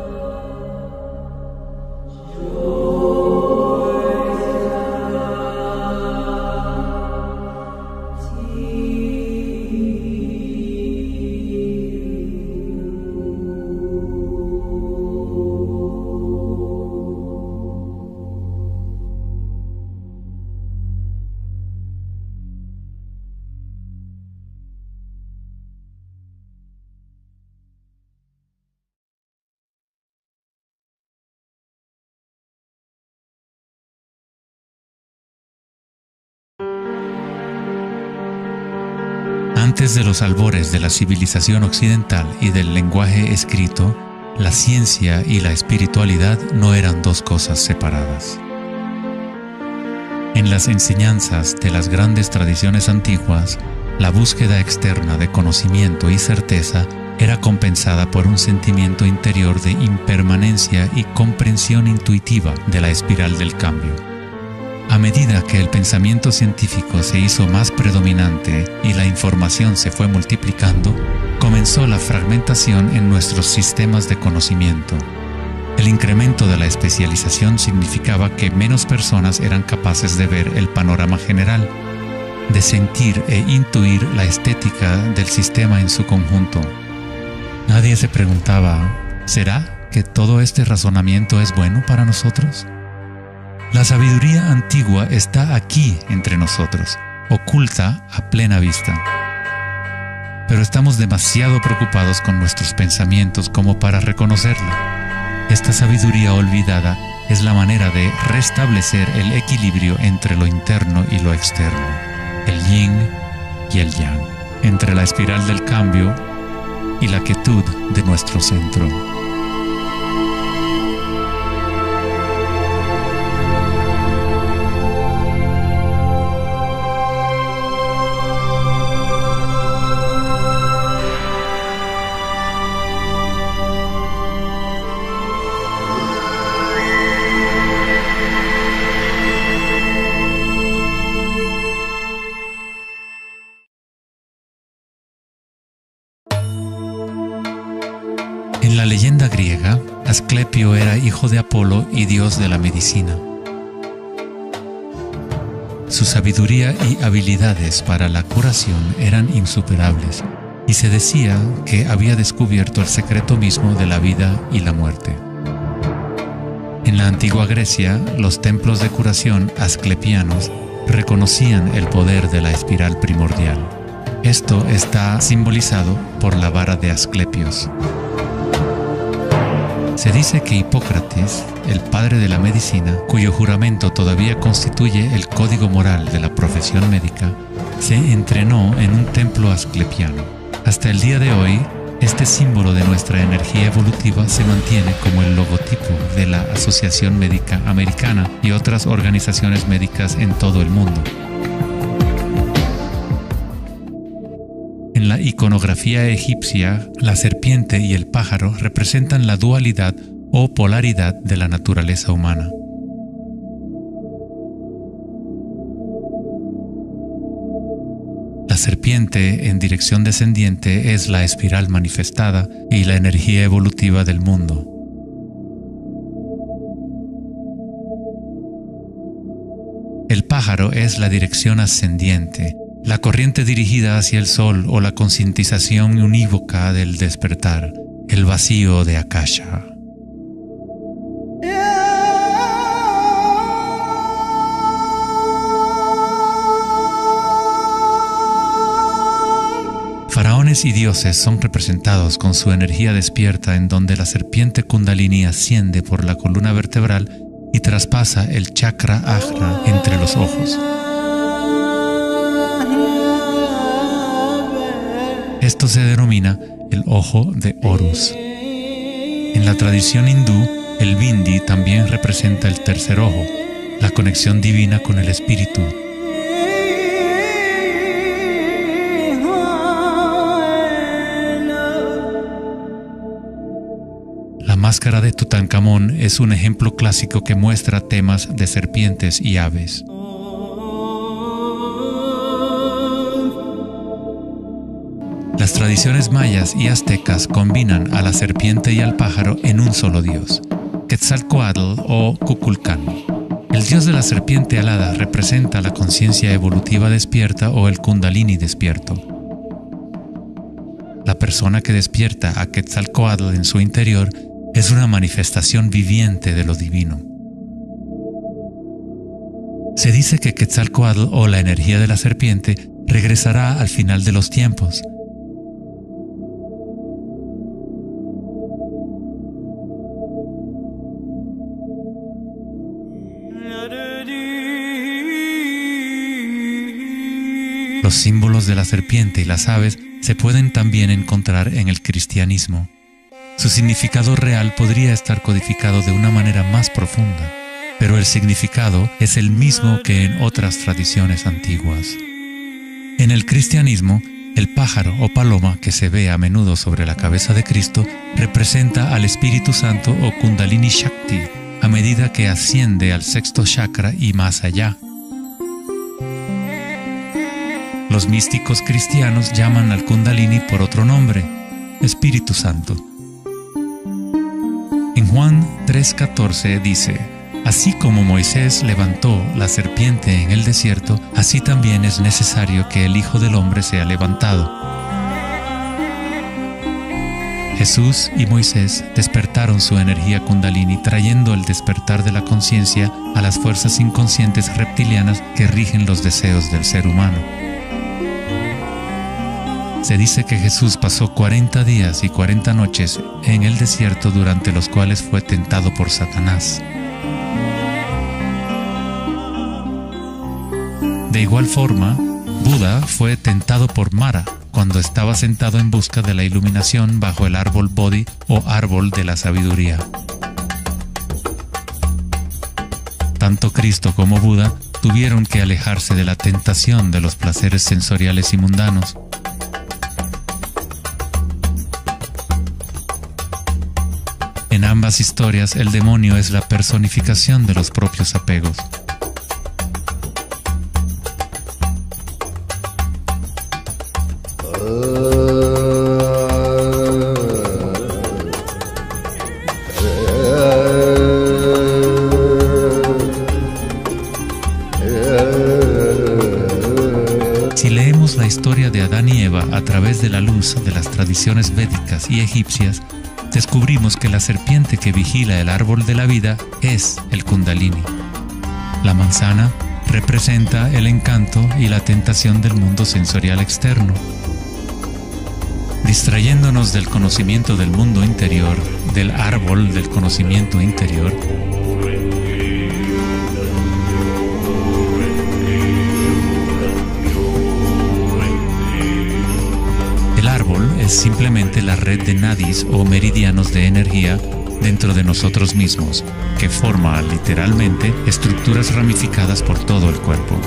Antes de los albores de la civilización occidental y del lenguaje escrito, la ciencia y la espiritualidad no eran dos cosas separadas. En las enseñanzas de las grandes tradiciones antiguas, la búsqueda externa de conocimiento y certeza era compensada por un sentimiento interior de impermanencia y comprensión intuitiva de la espiral del cambio. A medida que el pensamiento científico se hizo más predominante y la información se fue multiplicando, comenzó la fragmentación en nuestros sistemas de conocimiento. El incremento de la especialización significaba que menos personas eran capaces de ver el panorama general, de sentir e intuir la estética del sistema en su conjunto. Nadie se preguntaba, ¿será que todo este razonamiento es bueno para nosotros? La sabiduría antigua está aquí entre nosotros, oculta a plena vista. Pero estamos demasiado preocupados con nuestros pensamientos como para reconocerla. Esta sabiduría olvidada es la manera de restablecer el equilibrio entre lo interno y lo externo, el yin y el yang, entre la espiral del cambio y la quietud de nuestro centro. la leyenda griega, Asclepio era hijo de Apolo y dios de la medicina. Su sabiduría y habilidades para la curación eran insuperables, y se decía que había descubierto el secreto mismo de la vida y la muerte. En la antigua Grecia, los templos de curación asclepianos reconocían el poder de la espiral primordial. Esto está simbolizado por la vara de Asclepios. Se dice que Hipócrates, el padre de la medicina, cuyo juramento todavía constituye el código moral de la profesión médica, se entrenó en un templo asclepiano. Hasta el día de hoy, este símbolo de nuestra energía evolutiva se mantiene como el logotipo de la Asociación Médica Americana y otras organizaciones médicas en todo el mundo. En la iconografía egipcia, la serpiente y el pájaro representan la dualidad o polaridad de la naturaleza humana. La serpiente en dirección descendiente es la espiral manifestada y la energía evolutiva del mundo. El pájaro es la dirección ascendiente, la corriente dirigida hacia el sol o la concientización unívoca del despertar, el vacío de Akasha. Faraones y dioses son representados con su energía despierta, en donde la serpiente Kundalini asciende por la columna vertebral y traspasa el chakra Ajna entre los ojos. Esto se denomina el ojo de Horus. En la tradición hindú, el bindi también representa el tercer ojo, la conexión divina con el espíritu. La máscara de Tutankamón es un ejemplo clásico que muestra temas de serpientes y aves. Las tradiciones mayas y aztecas combinan a la serpiente y al pájaro en un solo dios, Quetzalcóatl o Kukulcán. El dios de la serpiente alada representa la conciencia evolutiva despierta o el Kundalini despierto. La persona que despierta a Quetzalcóatl en su interior es una manifestación viviente de lo divino. Se dice que Quetzalcóatl o la energía de la serpiente regresará al final de los tiempos. Los símbolos de la serpiente y las aves se pueden también encontrar en el cristianismo. Su significado real podría estar codificado de una manera más profunda, pero el significado es el mismo que en otras tradiciones antiguas. En el cristianismo, el pájaro o paloma que se ve a menudo sobre la cabeza de Cristo representa al Espíritu Santo o Kundalini Shakti a medida que asciende al sexto chakra y más allá. Los místicos cristianos llaman al Kundalini por otro nombre, Espíritu Santo. En Juan 3:14 dice: así como Moisés levantó la serpiente en el desierto, así también es necesario que el Hijo del Hombre sea levantado. Jesús y Moisés despertaron su energía Kundalini, trayendo el despertar de la conciencia a las fuerzas inconscientes reptilianas que rigen los deseos del ser humano. Se dice que Jesús pasó 40 días y 40 noches en el desierto, durante los cuales fue tentado por Satanás. De igual forma, Buda fue tentado por Mara cuando estaba sentado en busca de la iluminación bajo el árbol Bodhi o árbol de la sabiduría. Tanto Cristo como Buda tuvieron que alejarse de la tentación de los placeres sensoriales y mundanos. En ambas historias, el demonio es la personificación de los propios apegos. la historia de Adán y Eva a través de la luz de las tradiciones védicas y egipcias, descubrimos que la serpiente que vigila el árbol de la vida es el Kundalini. La manzana representa el encanto y la tentación del mundo sensorial externo. Distrayéndonos del conocimiento del mundo interior, del árbol del conocimiento interior, el árbol es simplemente la red de nadis o meridianos de energía dentro de nosotros mismos, que forma literalmente estructuras ramificadas por todo el cuerpo.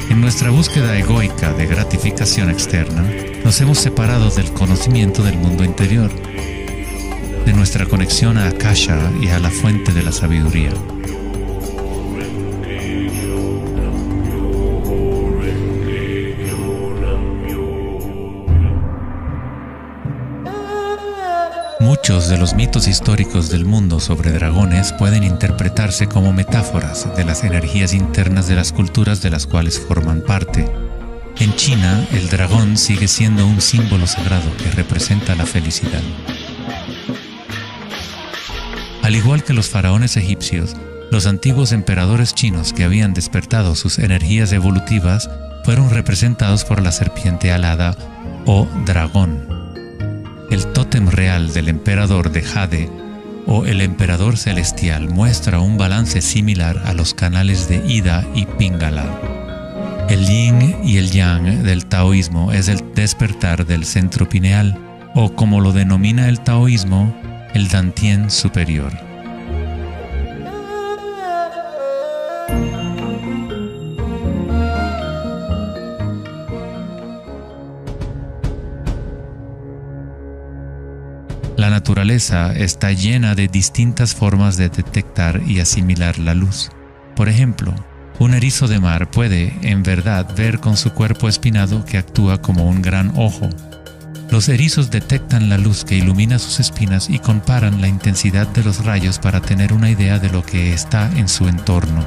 En nuestra búsqueda egoica de gratificación externa, nos hemos separado del conocimiento del mundo interior, de nuestra conexión a Akasha y a la fuente de la sabiduría. Muchos de los mitos históricos del mundo sobre dragones pueden interpretarse como metáforas de las energías internas de las culturas de las cuales forman parte. En China, el dragón sigue siendo un símbolo sagrado que representa la felicidad. Al igual que los faraones egipcios, los antiguos emperadores chinos que habían despertado sus energías evolutivas fueron representados por la serpiente alada o dragón. El tótem real del emperador de Jade o el emperador celestial muestra un balance similar a los canales de Ida y Pingala. El yin y el yang del taoísmo es el despertar del centro pineal, o como lo denomina el taoísmo, el Dantien superior. La naturaleza está llena de distintas formas de detectar y asimilar la luz. Por ejemplo, un erizo de mar puede, en verdad, ver con su cuerpo espinado que actúa como un gran ojo. Los erizos detectan la luz que ilumina sus espinas y comparan la intensidad de los rayos para tener una idea de lo que está en su entorno.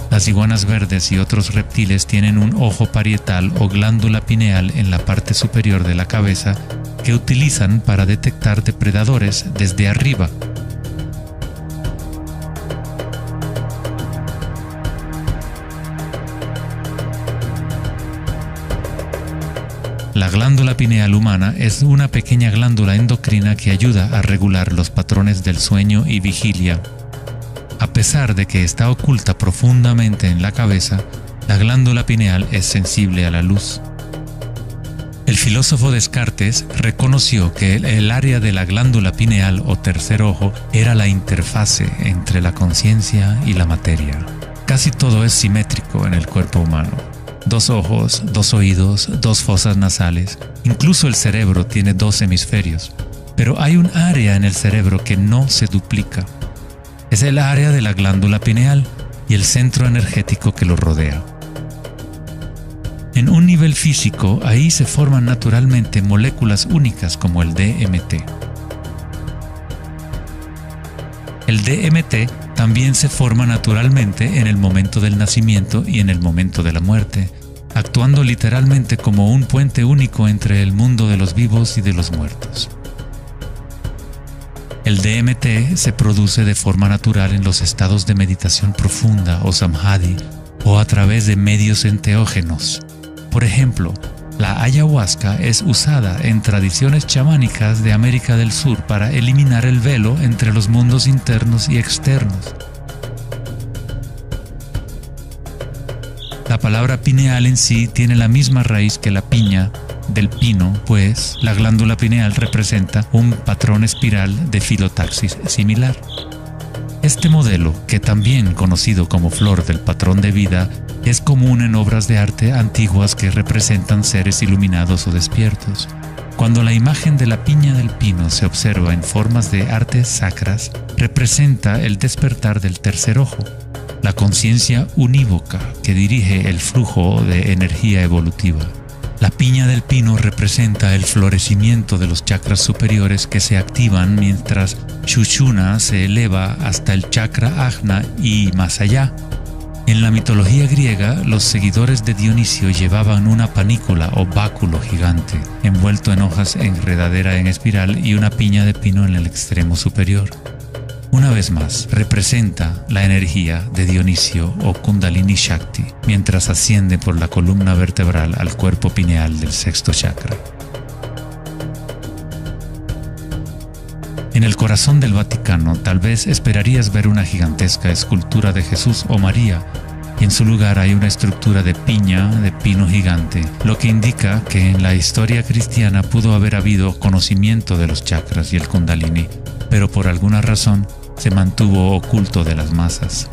Las iguanas verdes y otros reptiles tienen un ojo parietal o glándula pineal en la parte superior de la cabeza que utilizan para detectar depredadores desde arriba. La glándula pineal humana es una pequeña glándula endocrina que ayuda a regular los patrones del sueño y vigilia. A pesar de que está oculta profundamente en la cabeza, la glándula pineal es sensible a la luz. El filósofo Descartes reconoció que el área de la glándula pineal o tercer ojo era la interfase entre la conciencia y la materia. Casi todo es simétrico en el cuerpo humano. 2 ojos, 2 oídos, 2 fosas nasales. Incluso el cerebro tiene 2 hemisferios. Pero hay un área en el cerebro que no se duplica. Es el área de la glándula pineal y el centro energético que lo rodea. En un nivel físico, ahí se forman naturalmente moléculas únicas como el DMT. El DMT también se forma naturalmente en el momento del nacimiento y en el momento de la muerte, actuando literalmente como un puente único entre el mundo de los vivos y de los muertos. El DMT se produce de forma natural en los estados de meditación profunda o samadhi o a través de medios enteógenos. Por ejemplo, la ayahuasca es usada en tradiciones chamánicas de América del Sur para eliminar el velo entre los mundos internos y externos. La palabra pineal en sí tiene la misma raíz que la piña del pino, pues la glándula pineal representa un patrón espiral de filotaxis similar. Este modelo, que también conocido como flor del patrón de vida, es común en obras de arte antiguas que representan seres iluminados o despiertos. Cuando la imagen de la piña del pino se observa en formas de artes sacras, representa el despertar del tercer ojo, la conciencia unívoca que dirige el flujo de energía evolutiva. La piña del pino representa el florecimiento de los chakras superiores que se activan mientras Sushumna se eleva hasta el chakra Ajna y más allá. En la mitología griega, los seguidores de Dionisio llevaban una panícula o báculo gigante, envuelto en hojas enredadera en espiral y una piña de pino en el extremo superior. Una vez más, representa la energía de Dionisio o Kundalini Shakti, mientras asciende por la columna vertebral al cuerpo pineal del sexto chakra. En el corazón del Vaticano, tal vez esperarías ver una gigantesca escultura de Jesús o María, y en su lugar hay una estructura de piña de pino gigante, lo que indica que en la historia cristiana pudo haber habido conocimiento de los chakras y el Kundalini, pero por alguna razón se mantuvo oculto de las masas.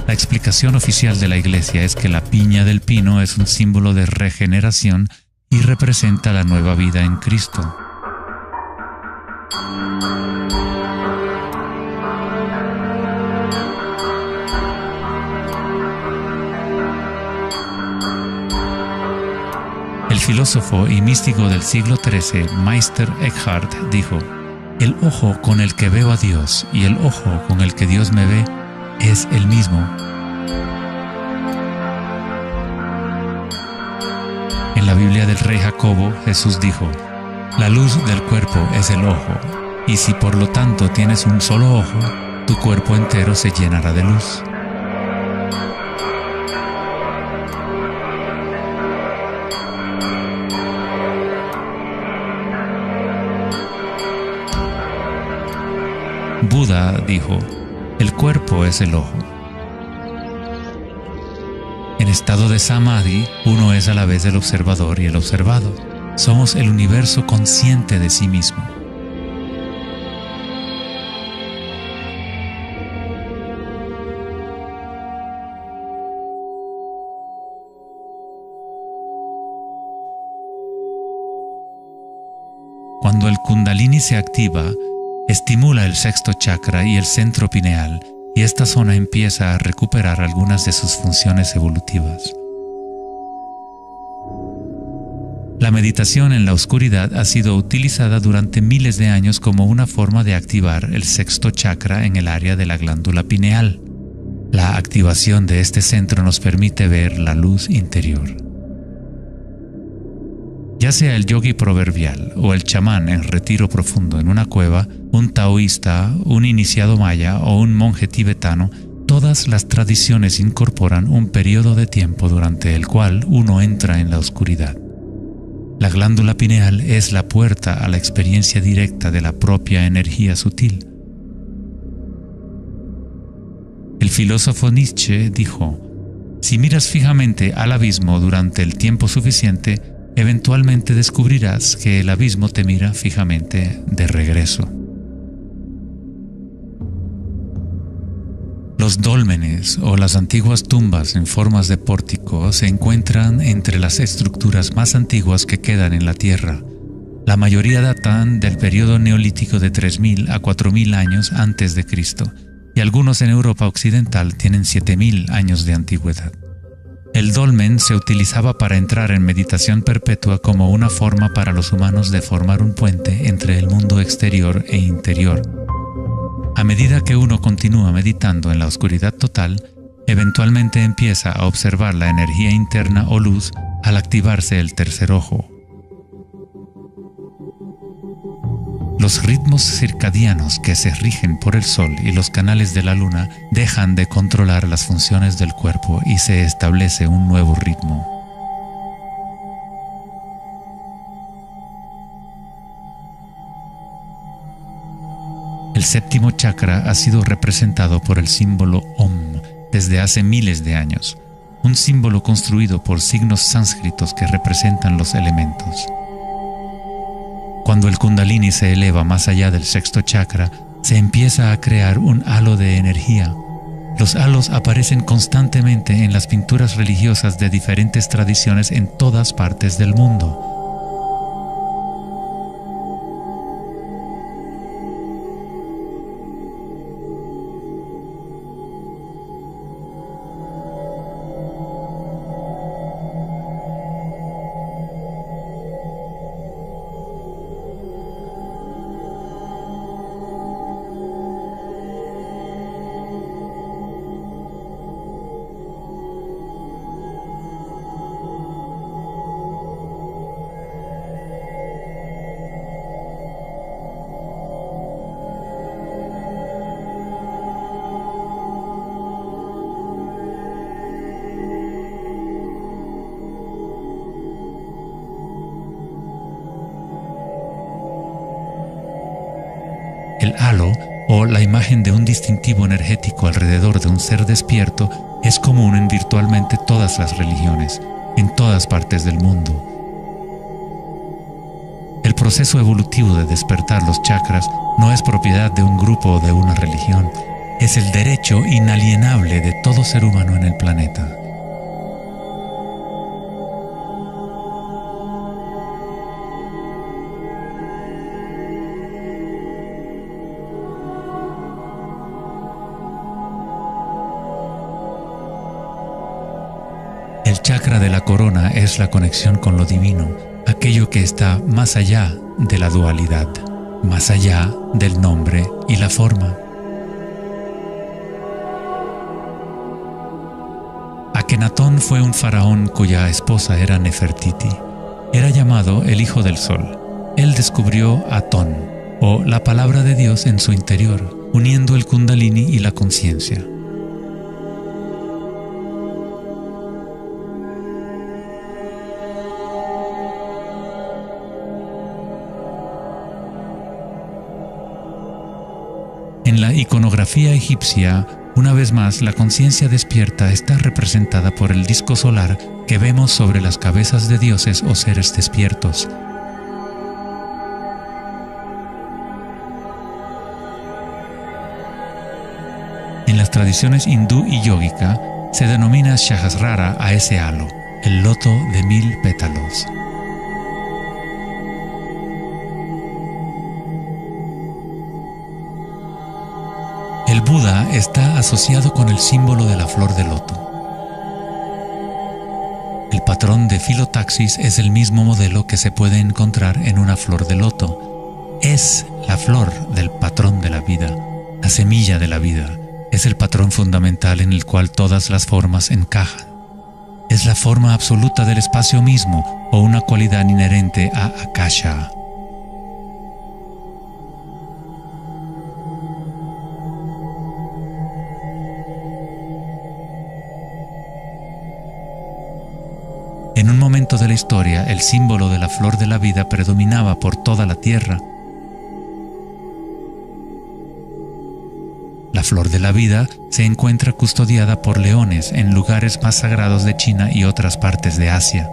La explicación oficial de la Iglesia es que la piña del pino es un símbolo de regeneración y representa la nueva vida en Cristo. El filósofo y místico del siglo XIII, Meister Eckhart, dijo: "El ojo con el que veo a Dios y el ojo con el que Dios me ve es el mismo". En la Biblia del rey Jacobo, Jesús dijo: "La luz del cuerpo es el ojo, y si por lo tanto tienes un solo ojo, tu cuerpo entero se llenará de luz". Buda dijo: "El cuerpo es el ojo". En estado de Samadhi, uno es a la vez el observador y el observado. Somos el universo consciente de sí mismo. Cuando el Kundalini se activa, estimula el sexto chakra y el centro pineal, y esta zona empieza a recuperar algunas de sus funciones evolutivas. La meditación en la oscuridad ha sido utilizada durante miles de años como una forma de activar el sexto chakra en el área de la glándula pineal. La activación de este centro nos permite ver la luz interior. Ya sea el yogi proverbial o el chamán en retiro profundo en una cueva, un taoísta, un iniciado maya o un monje tibetano, todas las tradiciones incorporan un periodo de tiempo durante el cual uno entra en la oscuridad. La glándula pineal es la puerta a la experiencia directa de la propia energía sutil. El filósofo Nietzsche dijo: "Si miras fijamente al abismo durante el tiempo suficiente, eventualmente descubrirás que el abismo te mira fijamente de regreso". Los dólmenes o las antiguas tumbas en formas de pórtico se encuentran entre las estructuras más antiguas que quedan en la Tierra. La mayoría datan del periodo neolítico de 3000 a 4000 años antes de Cristo, y algunos en Europa occidental tienen 7000 años de antigüedad. El dolmen se utilizaba para entrar en meditación perpetua como una forma para los humanos de formar un puente entre el mundo exterior e interior. A medida que uno continúa meditando en la oscuridad total, eventualmente empieza a observar la energía interna o luz al activarse el tercer ojo. Los ritmos circadianos que se rigen por el sol y los canales de la luna dejan de controlar las funciones del cuerpo y se establece un nuevo ritmo. El séptimo chakra ha sido representado por el símbolo Om desde hace miles de años, un símbolo construido por signos sánscritos que representan los elementos. Cuando el Kundalini se eleva más allá del sexto chakra, se empieza a crear un halo de energía. Los halos aparecen constantemente en las pinturas religiosas de diferentes tradiciones en todas partes del mundo. El halo, o la imagen de un distintivo energético alrededor de un ser despierto, es común en virtualmente todas las religiones, en todas partes del mundo. El proceso evolutivo de despertar los chakras no es propiedad de un grupo o de una religión, es el derecho inalienable de todo ser humano en el planeta. El chakra de la corona es la conexión con lo divino, aquello que está más allá de la dualidad, más allá del nombre y la forma. Akenatón fue un faraón cuya esposa era Nefertiti. Era llamado el Hijo del Sol. Él descubrió Atón, o la palabra de Dios en su interior, uniendo el Kundalini y la conciencia. En la iconografía egipcia, una vez más, la conciencia despierta está representada por el disco solar que vemos sobre las cabezas de dioses o seres despiertos. En las tradiciones hindú y yógica, se denomina Sahasrara a ese halo, el loto de 1000 pétalos. El Buda está asociado con el símbolo de la flor de loto. El patrón de filotaxis es el mismo modelo que se puede encontrar en una flor de loto. Es la flor del patrón de la vida, la semilla de la vida. Es el patrón fundamental en el cual todas las formas encajan. Es la forma absoluta del espacio mismo o una cualidad inherente a Akasha. En un momento de la historia, el símbolo de la flor de la vida predominaba por toda la tierra. La flor de la vida se encuentra custodiada por leones en lugares más sagrados de China y otras partes de Asia.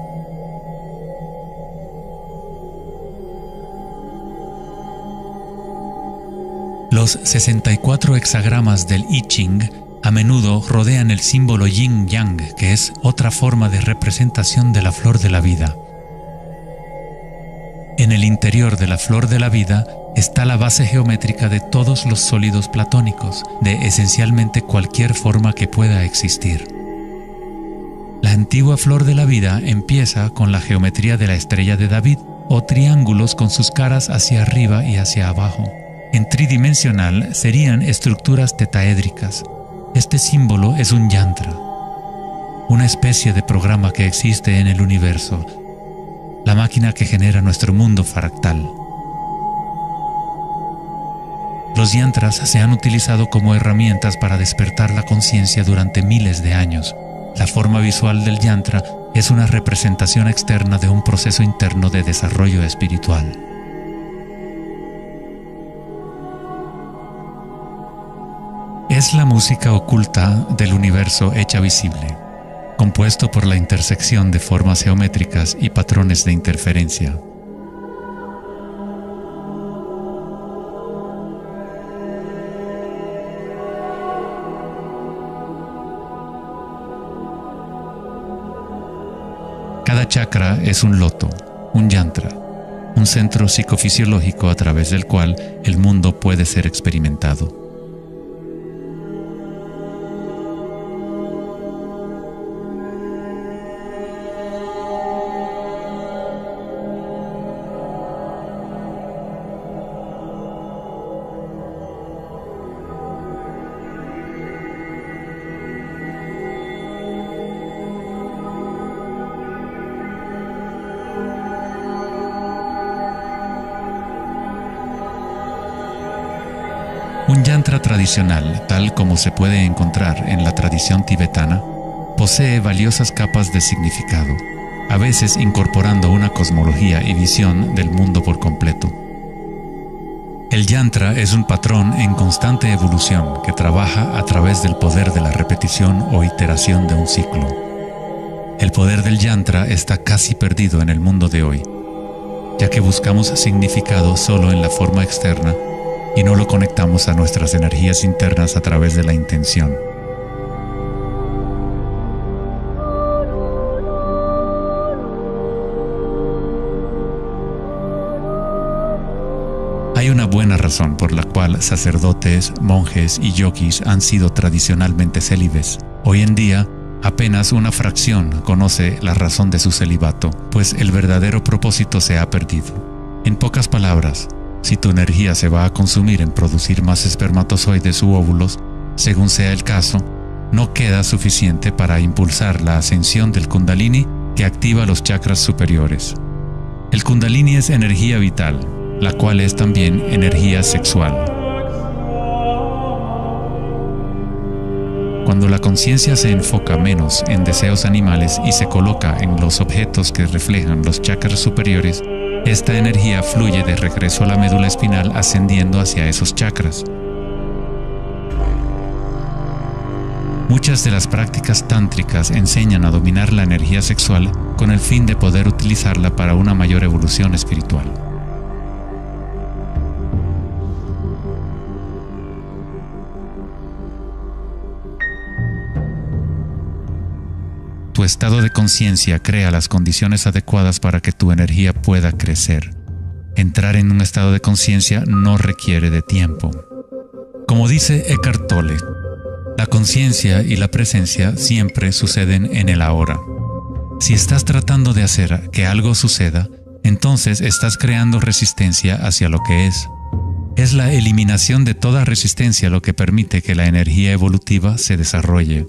Los 64 hexagramas del I Ching a menudo rodean el símbolo yin-yang, que es otra forma de representación de la flor de la vida. En el interior de la flor de la vida está la base geométrica de todos los sólidos platónicos, de esencialmente cualquier forma que pueda existir. La antigua flor de la vida empieza con la geometría de la estrella de David, o triángulos con sus caras hacia arriba y hacia abajo. En tridimensional serían estructuras tetaédricas. Este símbolo es un yantra, una especie de programa que existe en el universo, la máquina que genera nuestro mundo fractal. Los yantras se han utilizado como herramientas para despertar la conciencia durante miles de años. La forma visual del yantra es una representación externa de un proceso interno de desarrollo espiritual. Es la música oculta del universo hecha visible, compuesto por la intersección de formas geométricas y patrones de interferencia. Cada chakra es un loto, un yantra, un centro psicofisiológico a través del cual el mundo puede ser experimentado. Un yantra tradicional, tal como se puede encontrar en la tradición tibetana, posee valiosas capas de significado, a veces incorporando una cosmología y visión del mundo por completo. El yantra es un patrón en constante evolución que trabaja a través del poder de la repetición o iteración de un ciclo. El poder del yantra está casi perdido en el mundo de hoy, ya que buscamos significado solo en la forma externa y no lo conectamos a nuestras energías internas a través de la intención. Hay una buena razón por la cual sacerdotes, monjes y yogis han sido tradicionalmente célibes. Hoy en día, apenas una fracción conoce la razón de su celibato, pues el verdadero propósito se ha perdido. En pocas palabras, si tu energía se va a consumir en producir más espermatozoides u óvulos, según sea el caso, no queda suficiente para impulsar la ascensión del Kundalini que activa los chakras superiores. El Kundalini es energía vital, la cual es también energía sexual. Cuando la conciencia se enfoca menos en deseos animales y se coloca en los objetos que reflejan los chakras superiores, esta energía fluye de regreso a la médula espinal ascendiendo hacia esos chakras. Muchas de las prácticas tántricas enseñan a dominar la energía sexual con el fin de poder utilizarla para una mayor evolución espiritual. Tu estado de conciencia crea las condiciones adecuadas para que tu energía pueda crecer. Entrar en un estado de conciencia no requiere de tiempo. Como dice Eckhart Tolle, la conciencia y la presencia siempre suceden en el ahora. Si estás tratando de hacer que algo suceda, entonces estás creando resistencia hacia lo que es. Es la eliminación de toda resistencia lo que permite que la energía evolutiva se desarrolle.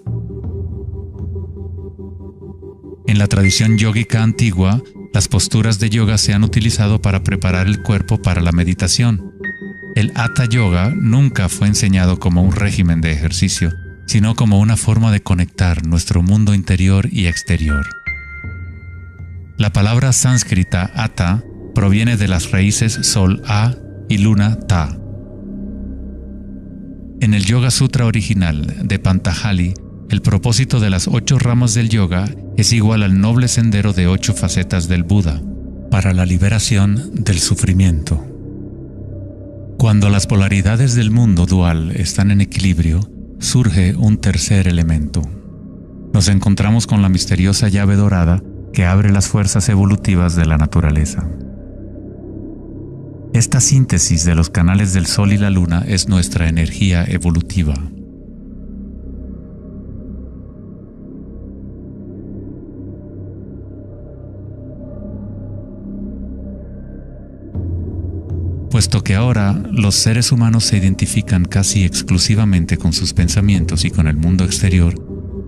En la tradición yógica antigua, las posturas de yoga se han utilizado para preparar el cuerpo para la meditación. El Hatha Yoga nunca fue enseñado como un régimen de ejercicio, sino como una forma de conectar nuestro mundo interior y exterior. La palabra sánscrita Hatha proviene de las raíces Sol A y Luna Ta. En el Yoga Sutra original de Patanjali, el propósito de las 8 ramas del yoga es igual al noble sendero de 8 facetas del Buda, para la liberación del sufrimiento. Cuando las polaridades del mundo dual están en equilibrio, surge un tercer elemento. Nos encontramos con la misteriosa llave dorada que abre las fuerzas evolutivas de la naturaleza. Esta síntesis de los canales del Sol y la Luna es nuestra energía evolutiva. Puesto que ahora los seres humanos se identifican casi exclusivamente con sus pensamientos y con el mundo exterior,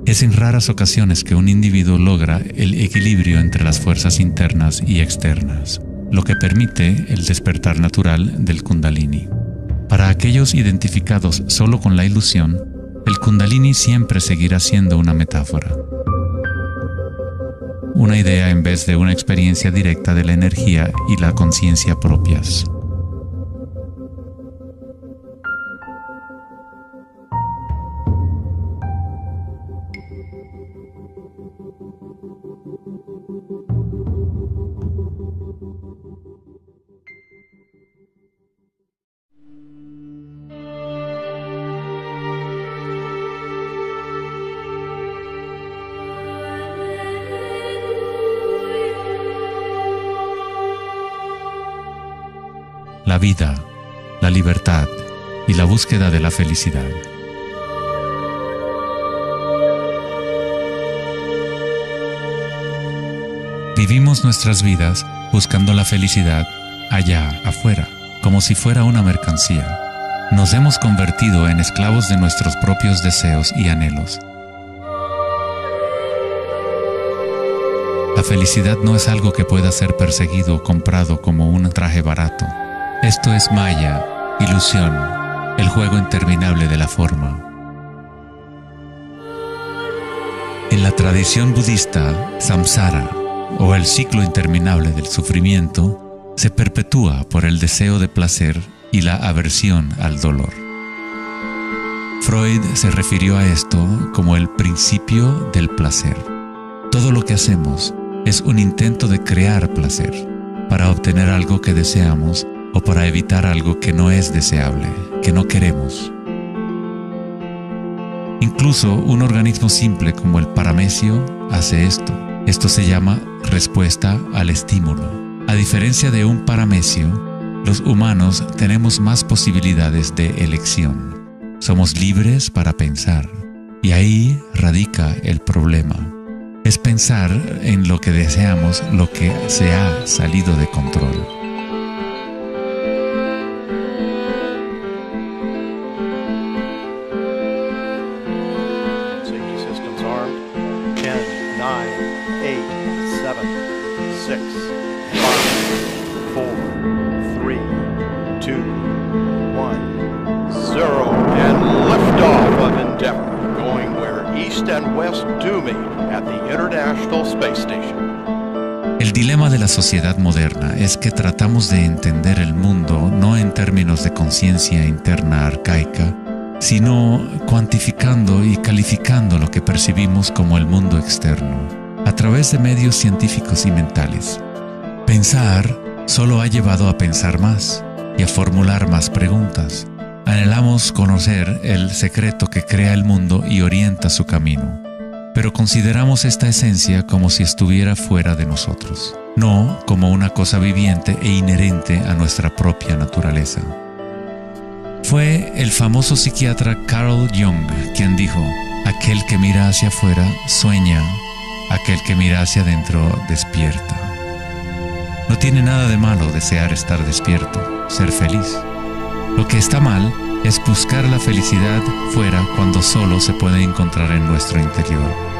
es en raras ocasiones que un individuo logra el equilibrio entre las fuerzas internas y externas, lo que permite el despertar natural del Kundalini. Para aquellos identificados solo con la ilusión, el Kundalini siempre seguirá siendo una metáfora. Una idea en vez de una experiencia directa de la energía y la conciencia propias. La vida, la libertad y la búsqueda de la felicidad. Vivimos nuestras vidas buscando la felicidad allá afuera, como si fuera una mercancía. Nos hemos convertido en esclavos de nuestros propios deseos y anhelos. La felicidad no es algo que pueda ser perseguido o comprado como un traje barato. Esto es Maya, ilusión, el juego interminable de la forma. En la tradición budista, samsara, o el ciclo interminable del sufrimiento, se perpetúa por el deseo de placer y la aversión al dolor. Freud se refirió a esto como el principio del placer. Todo lo que hacemos es un intento de crear placer para obtener algo que deseamos o para evitar algo que no es deseable, que no queremos. Incluso un organismo simple como el paramecio hace esto. Esto se llama respuesta al estímulo. A diferencia de un paramecio, los humanos tenemos más posibilidades de elección. Somos libres para pensar, y ahí radica el problema. Es pensar en lo que deseamos, lo que se ha salido de control. Safety systems armed. 10, 9, 8, 7, 6, 5, 4, 3, 2, 1, 0, and liftoff of Endeavour, going where East and West do meet at the International Space Station. El dilema de la sociedad moderna es que tratamos de entender el mundo no en términos de conciencia interna arcaica, sino cuantificando y calificando lo que percibimos como el mundo externo, a través de medios científicos y mentales. Pensar solo ha llevado a pensar más y a formular más preguntas. Anhelamos conocer el secreto que crea el mundo y orienta su camino, pero consideramos esta esencia como si estuviera fuera de nosotros, no como una cosa viviente e inherente a nuestra propia naturaleza. Fue el famoso psiquiatra Carl Jung quien dijo: aquel que mira hacia afuera sueña, aquel que mira hacia adentro despierta. No tiene nada de malo desear estar despierto, ser feliz. Lo que está mal es buscar la felicidad fuera cuando solo se puede encontrar en nuestro interior.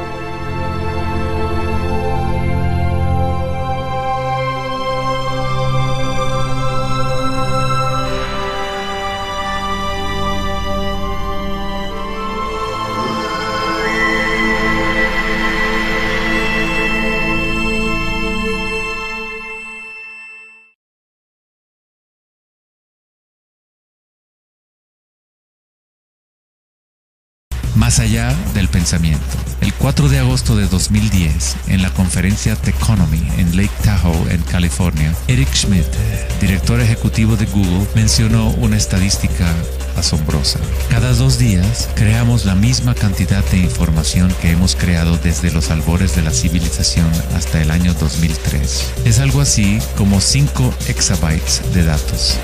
Más allá del pensamiento. El 4 de agosto de 2010, en la conferencia Techonomy en Lake Tahoe, en California, Eric Schmidt, director ejecutivo de Google, mencionó una estadística asombrosa. Cada 2 días creamos la misma cantidad de información que hemos creado desde los albores de la civilización hasta el año 2003. Es algo así como 5 exabytes de datos.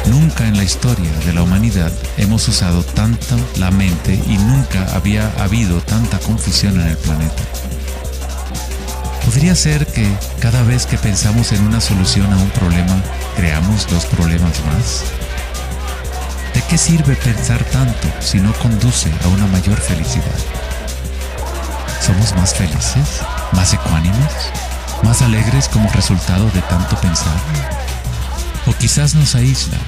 Nunca en la historia de la humanidad hemos usado tanto la mente y nunca había habido tanta confusión en el planeta. ¿Podría ser que cada vez que pensamos en una solución a un problema, creamos 2 problemas más? ¿De qué sirve pensar tanto si no conduce a una mayor felicidad? ¿Somos más felices? ¿Más ecuánimes? ¿Más alegres como resultado de tanto pensar? O quizás nos aísla,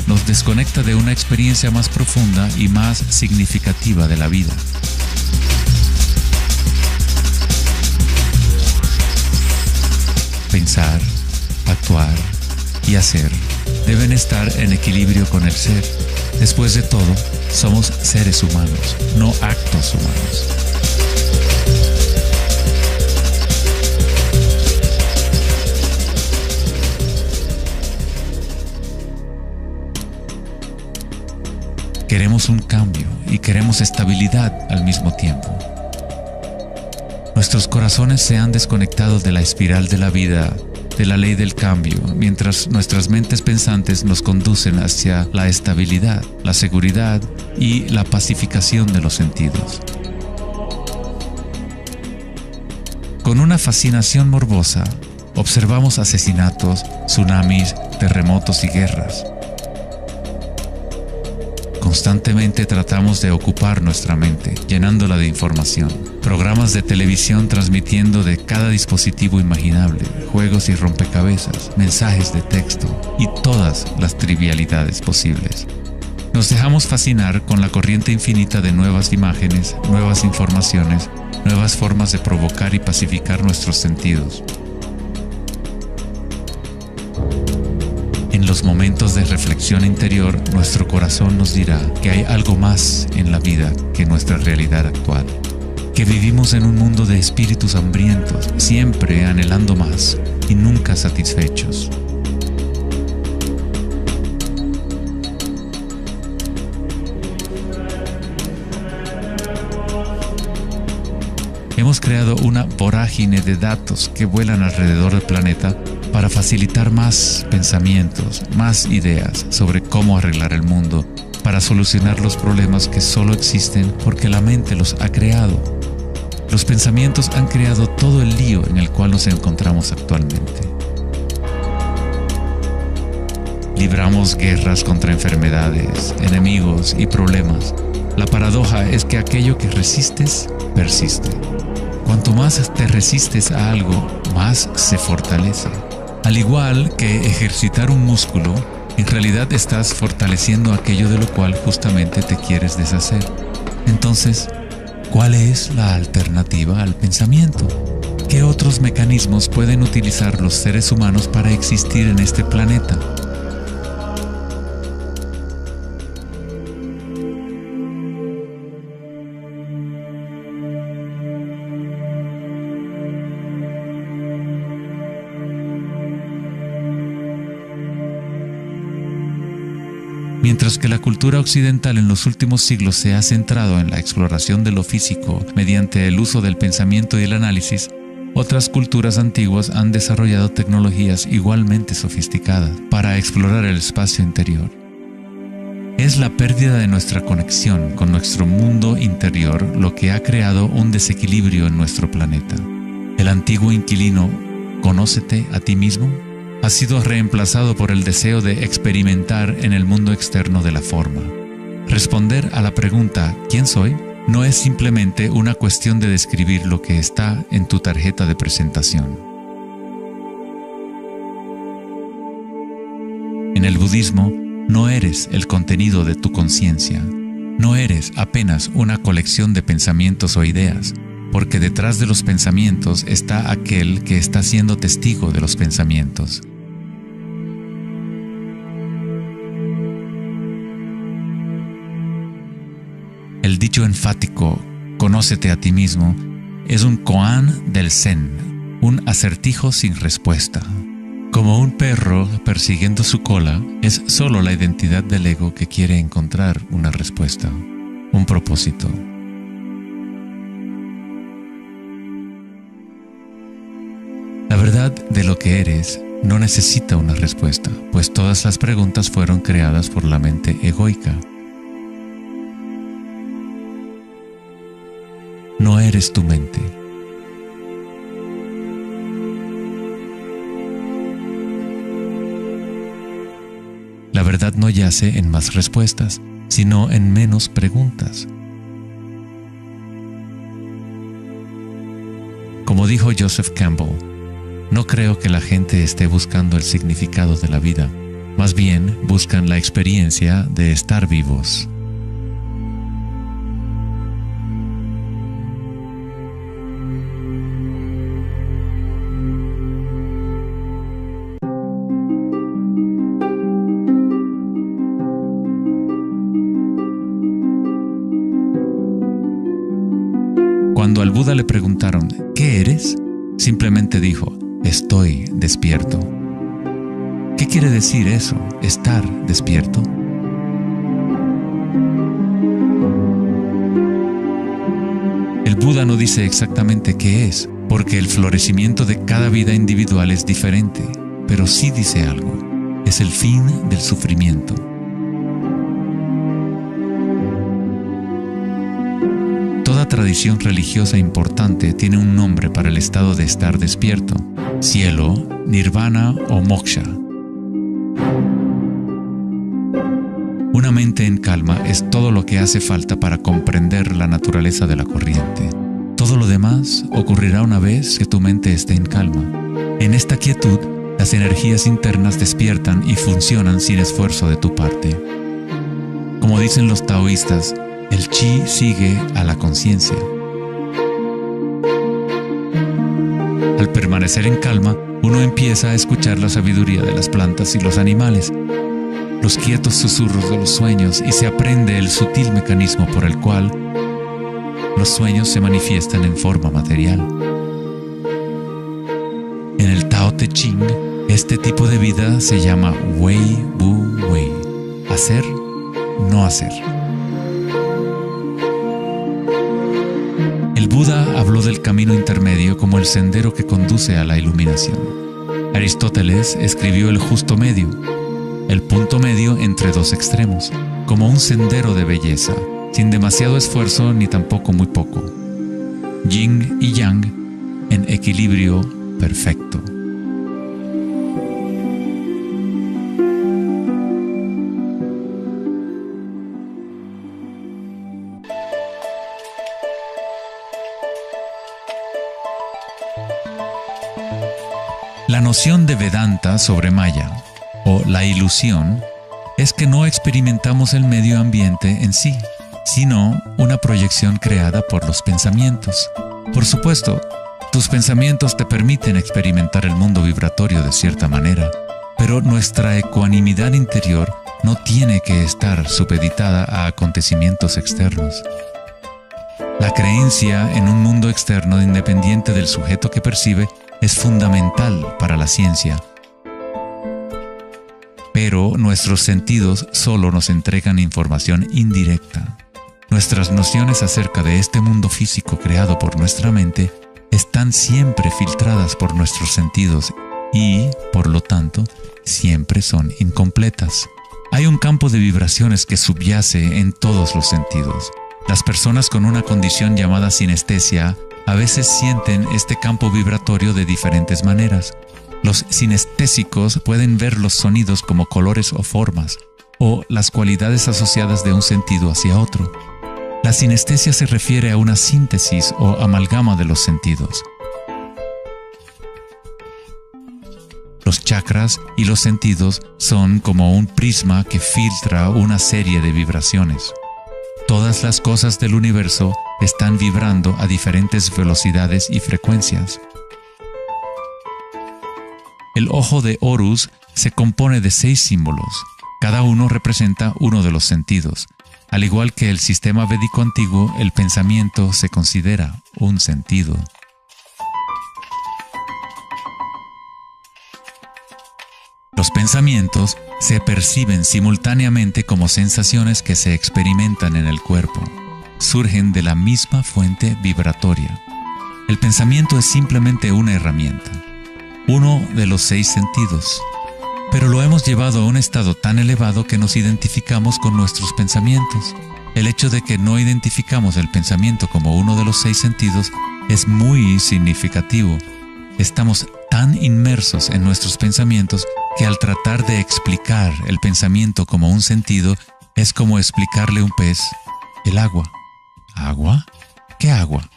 nos desconecta de una experiencia más profunda y más significativa de la vida. Pensar, actuar y hacer deben estar en equilibrio con el ser. Después de todo, somos seres humanos, no actos humanos. Queremos un cambio y queremos estabilidad al mismo tiempo. Nuestros corazones se han desconectado de la espiral de la vida, de la ley del cambio, mientras nuestras mentes pensantes nos conducen hacia la estabilidad, la seguridad y la pacificación de los sentidos. Con una fascinación morbosa, observamos asesinatos, tsunamis, terremotos y guerras. Constantemente tratamos de ocupar nuestra mente, llenándola de información. Programas de televisión transmitiendo de cada dispositivo imaginable, juegos y rompecabezas, mensajes de texto y todas las trivialidades posibles. Nos dejamos fascinar con la corriente infinita de nuevas imágenes, nuevas informaciones, nuevas formas de provocar y pacificar nuestros sentidos. los momentos de reflexión interior, nuestro corazón nos dirá que hay algo más en la vida que nuestra realidad actual, que vivimos en un mundo de espíritus hambrientos, siempre anhelando más y nunca satisfechos. Hemos creado una vorágine de datos que vuelan alrededor del planeta para facilitar más pensamientos, más ideas sobre cómo arreglar el mundo, para solucionar los problemas que solo existen porque la mente los ha creado. Los pensamientos han creado todo el lío en el cual nos encontramos actualmente. Libramos guerras contra enfermedades, enemigos y problemas. La paradoja es que aquello que resistes, persiste. Cuanto más te resistes a algo, más se fortalece. Al igual que ejercitar un músculo, en realidad estás fortaleciendo aquello de lo cual justamente te quieres deshacer. Entonces, ¿cuál es la alternativa al pensamiento? ¿Qué otros mecanismos pueden utilizar los seres humanos para existir en este planeta? Mientras que la cultura occidental en los últimos siglos se ha centrado en la exploración de lo físico mediante el uso del pensamiento y el análisis, otras culturas antiguas han desarrollado tecnologías igualmente sofisticadas para explorar el espacio interior. Es la pérdida de nuestra conexión con nuestro mundo interior lo que ha creado un desequilibrio en nuestro planeta. El antiguo inquilino, «Conócete a ti mismo», ha sido reemplazado por el deseo de experimentar en el mundo externo de la forma. Responder a la pregunta ¿quién soy? No es simplemente una cuestión de describir lo que está en tu tarjeta de presentación. En el budismo, no eres el contenido de tu conciencia. No eres apenas una colección de pensamientos o ideas, porque detrás de los pensamientos está aquel que está siendo testigo de los pensamientos. El dicho enfático, «Conócete a ti mismo», es un koan del Zen, un acertijo sin respuesta. Como un perro persiguiendo su cola, es solo la identidad del ego que quiere encontrar una respuesta, un propósito. La verdad de lo que eres no necesita una respuesta, pues todas las preguntas fueron creadas por la mente egoica. No eres tu mente. La verdad no yace en más respuestas, sino en menos preguntas. Como dijo Joseph Campbell, no creo que la gente esté buscando el significado de la vida, más bien buscan la experiencia de estar vivos. Cuando al Buda le preguntaron, ¿qué eres?, simplemente dijo, estoy despierto. ¿Qué quiere decir eso, estar despierto? El Buda no dice exactamente qué es, porque el florecimiento de cada vida individual es diferente, pero sí dice algo, es el fin del sufrimiento. Toda tradición religiosa importante tiene un nombre para el estado de estar despierto: cielo, nirvana o moksha. Una mente en calma es todo lo que hace falta para comprender la naturaleza de la corriente. Todo lo demás ocurrirá una vez que tu mente esté en calma. En esta quietud, las energías internas despiertan y funcionan sin esfuerzo de tu parte. Como dicen los taoístas, el chi sigue a la conciencia. Al permanecer en calma, uno empieza a escuchar la sabiduría de las plantas y los animales, los quietos susurros de los sueños y se aprende el sutil mecanismo por el cual los sueños se manifiestan en forma material. En el Tao Te Ching, este tipo de vida se llama Wei Wu Wei, hacer, no hacer. El Buda habló del camino intermedio como el sendero que conduce a la iluminación. Aristóteles escribió el justo medio, el punto medio entre dos extremos, como un sendero de belleza, sin demasiado esfuerzo ni tampoco muy poco. Yin y Yang en equilibrio perfecto. La noción de Vedanta sobre Maya, o la ilusión, es que no experimentamos el medio ambiente en sí, sino una proyección creada por los pensamientos. Por supuesto, tus pensamientos te permiten experimentar el mundo vibratorio de cierta manera, pero nuestra ecuanimidad interior no tiene que estar supeditada a acontecimientos externos. La creencia en un mundo externo independiente del sujeto que percibe es fundamental para la ciencia. Pero nuestros sentidos solo nos entregan información indirecta. Nuestras nociones acerca de este mundo físico creado por nuestra mente están siempre filtradas por nuestros sentidos y, por lo tanto, siempre son incompletas. Hay un campo de vibraciones que subyace en todos los sentidos. Las personas con una condición llamada sinestesia a veces sienten este campo vibratorio de diferentes maneras. Los sinestésicos pueden ver los sonidos como colores o formas, o las cualidades asociadas de un sentido hacia otro. La sinestesia se refiere a una síntesis o amalgama de los sentidos. Los chakras y los sentidos son como un prisma que filtra una serie de vibraciones. Todas las cosas del universo están vibrando a diferentes velocidades y frecuencias. El ojo de Horus se compone de 6 símbolos. Cada uno representa uno de los sentidos. Al igual que el sistema védico antiguo, el pensamiento se considera un sentido. Los pensamientos se perciben simultáneamente como sensaciones que se experimentan en el cuerpo. Surgen de la misma fuente vibratoria. El pensamiento es simplemente una herramienta, uno de los 6 sentidos. Pero lo hemos llevado a un estado tan elevado que nos identificamos con nuestros pensamientos. El hecho de que no identificamos el pensamiento como uno de los 6 sentidos es muy significativo. Estamos tan inmersos en nuestros pensamientos que al tratar de explicar el pensamiento como un sentido, es como explicarle a un pez el agua. ¿Agua? ¿Qué agua?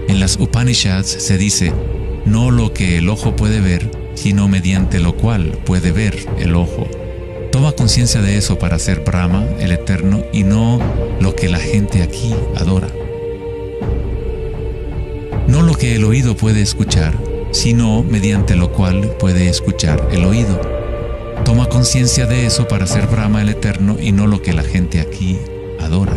En las Upanishads se dice, no lo que el ojo puede ver, sino mediante lo cual puede ver el ojo. Toma conciencia de eso para ser Brahma, el Eterno, y no lo que la gente aquí adora. No lo que el oído puede escuchar, sino mediante lo cual puede escuchar el oído. Toma conciencia de eso para ser Brahma, el Eterno, y no lo que la gente aquí adora.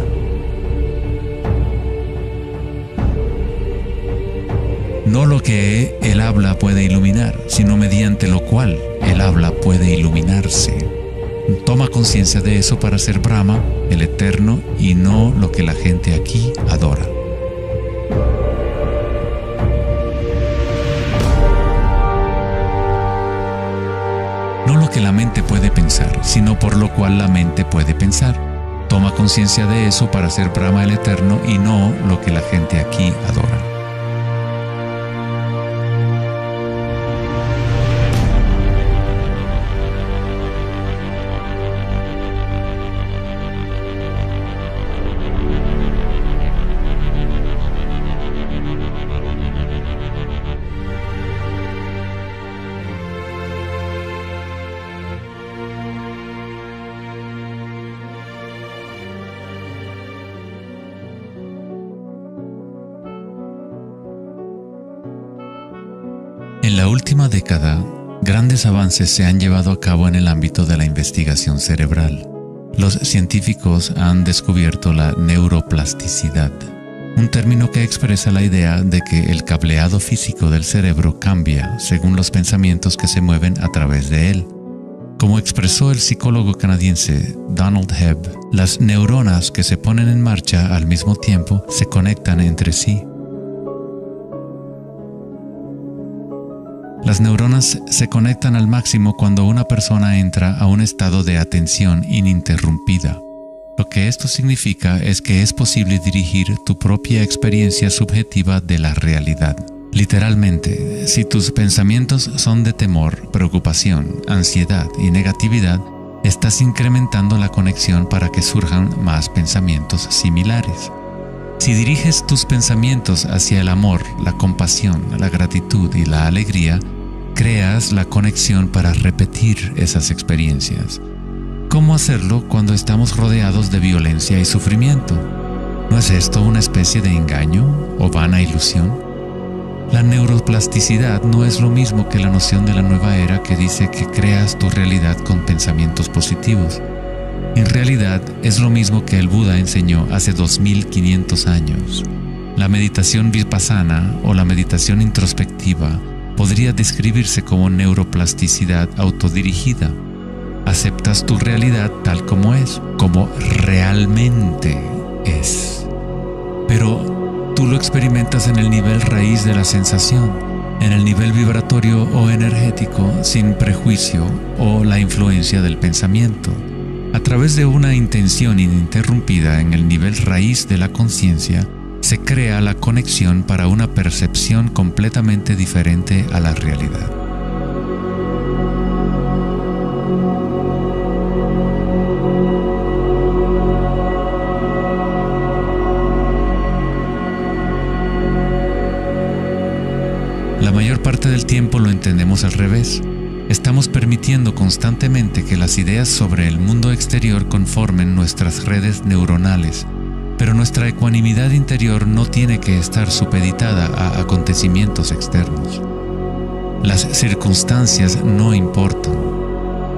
No lo que el habla puede iluminar, sino mediante lo cual el habla puede iluminarse. Toma conciencia de eso para ser Brahma, el Eterno, y no lo que la gente aquí adora. No lo que la mente puede pensar, sino por lo cual la mente puede pensar. Toma conciencia de eso para ser Brahma, el Eterno, y no lo que la gente aquí adora. la última década, grandes avances se han llevado a cabo en el ámbito de la investigación cerebral. Los científicos han descubierto la neuroplasticidad, un término que expresa la idea de que el cableado físico del cerebro cambia según los pensamientos que se mueven a través de él. Como expresó el psicólogo canadiense Donald Hebb, las neuronas que se ponen en marcha al mismo tiempo se conectan entre sí. Las neuronas se conectan al máximo cuando una persona entra a un estado de atención ininterrumpida. Lo que esto significa es que es posible dirigir tu propia experiencia subjetiva de la realidad. Literalmente, si tus pensamientos son de temor, preocupación, ansiedad y negatividad, estás incrementando la conexión para que surjan más pensamientos similares. Si diriges tus pensamientos hacia el amor, la compasión, la gratitud y la alegría, creas la conexión para repetir esas experiencias. ¿Cómo hacerlo cuando estamos rodeados de violencia y sufrimiento? ¿No es esto una especie de engaño o vana ilusión? La neuroplasticidad no es lo mismo que la noción de la nueva era que dice que creas tu realidad con pensamientos positivos. En realidad es lo mismo que el Buda enseñó hace 2500 años. La meditación vipassana o la meditación introspectiva podría describirse como neuroplasticidad autodirigida. Aceptas tu realidad tal como es, como realmente es. Pero tú lo experimentas en el nivel raíz de la sensación, en el nivel vibratorio o energético, sin prejuicio o la influencia del pensamiento. A través de una intención ininterrumpida en el nivel raíz de la conciencia, se crea la conexión para una percepción completamente diferente a la realidad. La mayor parte del tiempo lo entendemos al revés. Estamos permitiendo constantemente que las ideas sobre el mundo exterior conformen nuestras redes neuronales, pero nuestra ecuanimidad interior no tiene que estar supeditada a acontecimientos externos. Las circunstancias no importan,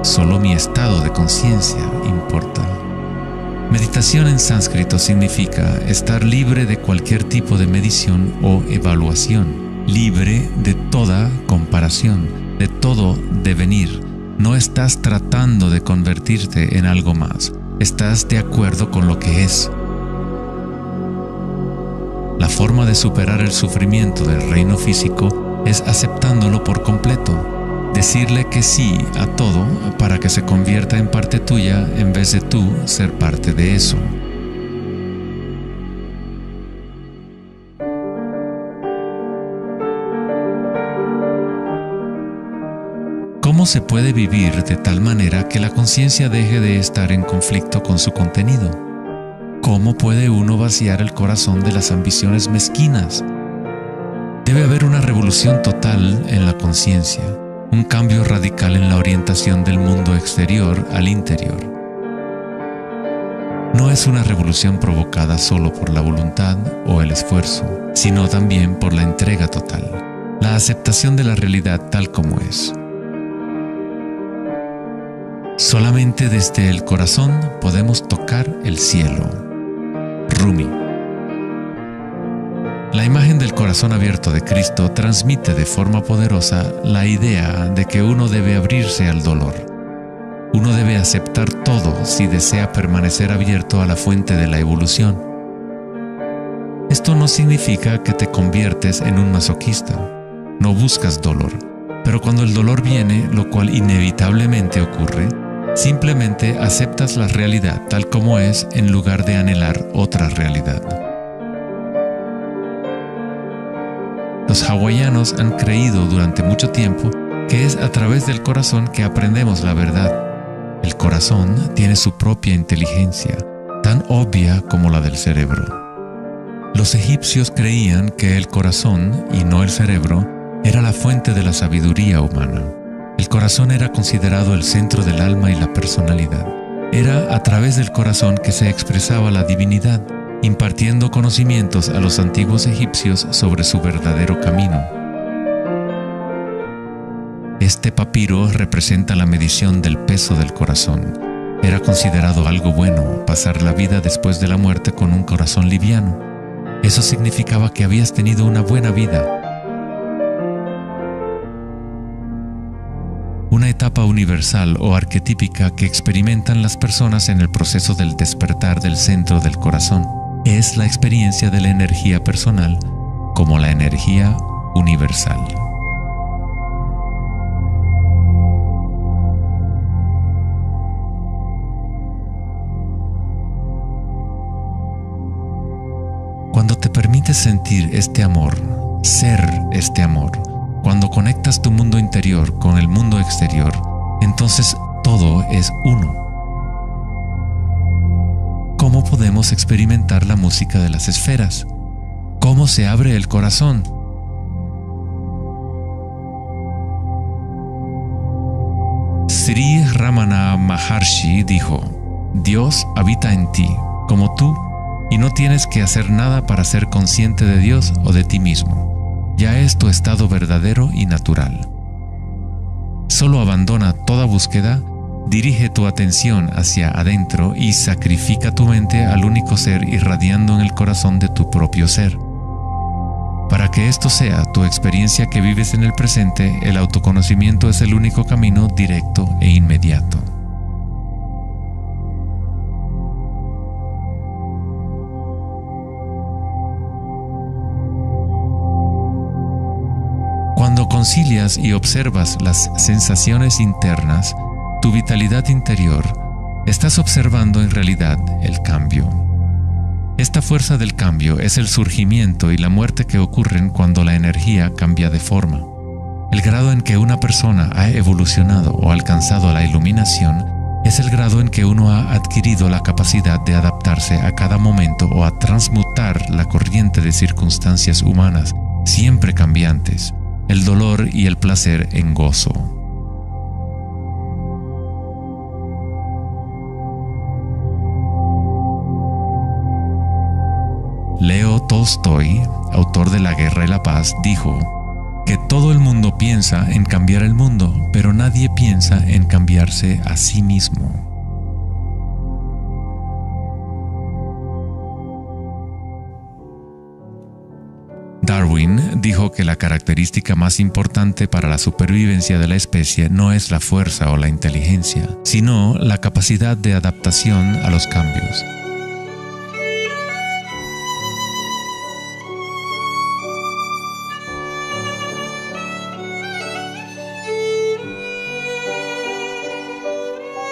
solo mi estado de conciencia importa. Meditación en sánscrito significa estar libre de cualquier tipo de medición o evaluación, libre de toda comparación, de todo devenir. No estás tratando de convertirte en algo más, estás de acuerdo con lo que es. La forma de superar el sufrimiento del reino físico es aceptándolo por completo, decirle que sí a todo para que se convierta en parte tuya en vez de tú ser parte de eso. ¿Cómo se puede vivir de tal manera que la conciencia deje de estar en conflicto con su contenido? ¿Cómo puede uno vaciar el corazón de las ambiciones mezquinas? Debe haber una revolución total en la conciencia, un cambio radical en la orientación del mundo exterior al interior. No es una revolución provocada solo por la voluntad o el esfuerzo, sino también por la entrega total, la aceptación de la realidad tal como es. Solamente desde el corazón podemos tocar el cielo. Rumi. La imagen del corazón abierto de Cristo transmite de forma poderosa la idea de que uno debe abrirse al dolor. Uno debe aceptar todo si desea permanecer abierto a la fuente de la evolución. Esto no significa que te conviertes en un masoquista. No buscas dolor, pero cuando el dolor viene, lo cual inevitablemente ocurre, simplemente aceptas la realidad tal como es en lugar de anhelar otra realidad. Los hawaianos han creído durante mucho tiempo que es a través del corazón que aprendemos la verdad. El corazón tiene su propia inteligencia, tan obvia como la del cerebro. Los egipcios creían que el corazón, y no el cerebro, era la fuente de la sabiduría humana. El corazón era considerado el centro del alma y la personalidad. Era a través del corazón que se expresaba la divinidad, impartiendo conocimientos a los antiguos egipcios sobre su verdadero camino. Este papiro representa la medición del peso del corazón. Era considerado algo bueno pasar la vida después de la muerte con un corazón liviano. Eso significaba que habías tenido una buena vida. Una etapa universal o arquetípica que experimentan las personas en el proceso del despertar del centro del corazón es la experiencia de la energía personal como la energía universal. Cuando te permites sentir este amor, ser este amor, cuando conectas tu mundo interior con el mundo exterior, entonces todo es uno. ¿Cómo podemos experimentar la música de las esferas? ¿Cómo se abre el corazón? Sri Ramana Maharshi dijo: Dios habita en ti, como tú, y no tienes que hacer nada para ser consciente de Dios o de ti mismo. Ya es tu estado verdadero y natural. Solo abandona toda búsqueda, dirige tu atención hacia adentro y sacrifica tu mente al único ser irradiando en el corazón de tu propio ser. Para que esto sea tu experiencia que vives en el presente, el autoconocimiento es el único camino directo e inmediato. Cuando concilias y observas las sensaciones internas, tu vitalidad interior, estás observando en realidad el cambio. Esta fuerza del cambio es el surgimiento y la muerte que ocurren cuando la energía cambia de forma. El grado en que una persona ha evolucionado o alcanzado la iluminación es el grado en que uno ha adquirido la capacidad de adaptarse a cada momento o a transmutar la corriente de circunstancias humanas, siempre cambiantes, el dolor y el placer en gozo. Leo Tolstoy, autor de La Guerra y la Paz, dijo que todo el mundo piensa en cambiar el mundo, pero nadie piensa en cambiarse a sí mismo. Darwin dijo que la característica más importante para la supervivencia de la especie no es la fuerza o la inteligencia, sino la capacidad de adaptación a los cambios.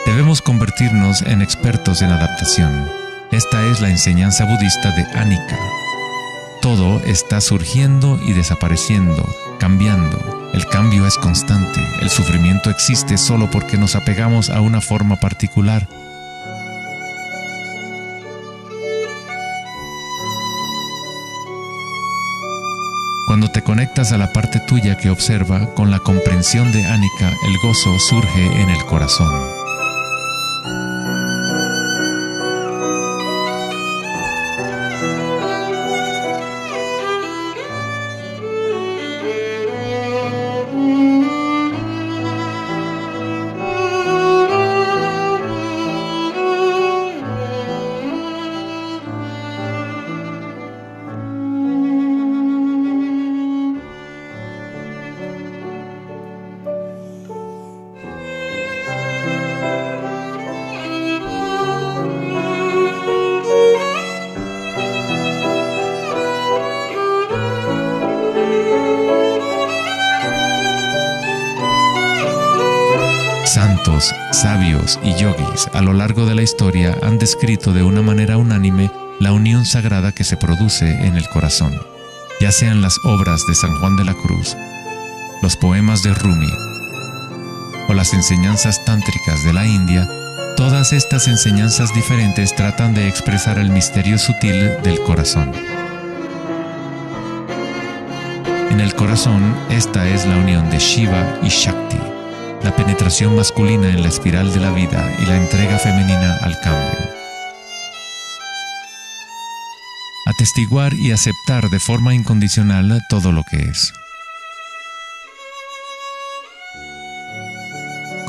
Debemos convertirnos en expertos en adaptación. Esta es la enseñanza budista de Anicca. Todo está surgiendo y desapareciendo, cambiando. El cambio es constante. El sufrimiento existe solo porque nos apegamos a una forma particular. Cuando te conectas a la parte tuya que observa, con la comprensión de Anicca, el gozo surge en el corazón. Santos, sabios y yogis a lo largo de la historia han descrito de una manera unánime la unión sagrada que se produce en el corazón, ya sean las obras de San Juan de la Cruz, los poemas de Rumi o las enseñanzas tántricas de la India. Todas estas enseñanzas diferentes tratan de expresar el misterio sutil del corazón. En el corazón, esta es la unión de Shiva y Shakti, la penetración masculina en la espiral de la vida y la entrega femenina al cambio. Atestiguar y aceptar de forma incondicional todo lo que es.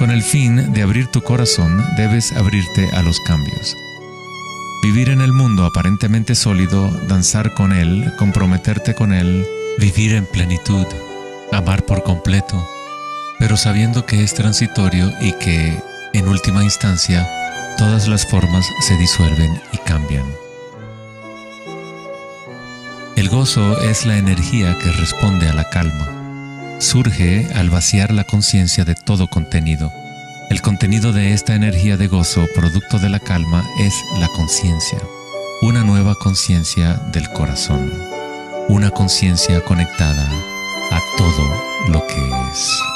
Con el fin de abrir tu corazón, debes abrirte a los cambios. Vivir en el mundo aparentemente sólido, danzar con él, comprometerte con él, vivir en plenitud, amar por completo, pero sabiendo que es transitorio y que, en última instancia, todas las formas se disuelven y cambian. El gozo es la energía que responde a la calma. Surge al vaciar la conciencia de todo contenido. El contenido de esta energía de gozo, producto de la calma, es la conciencia. Una nueva conciencia del corazón. Una conciencia conectada a todo lo que es.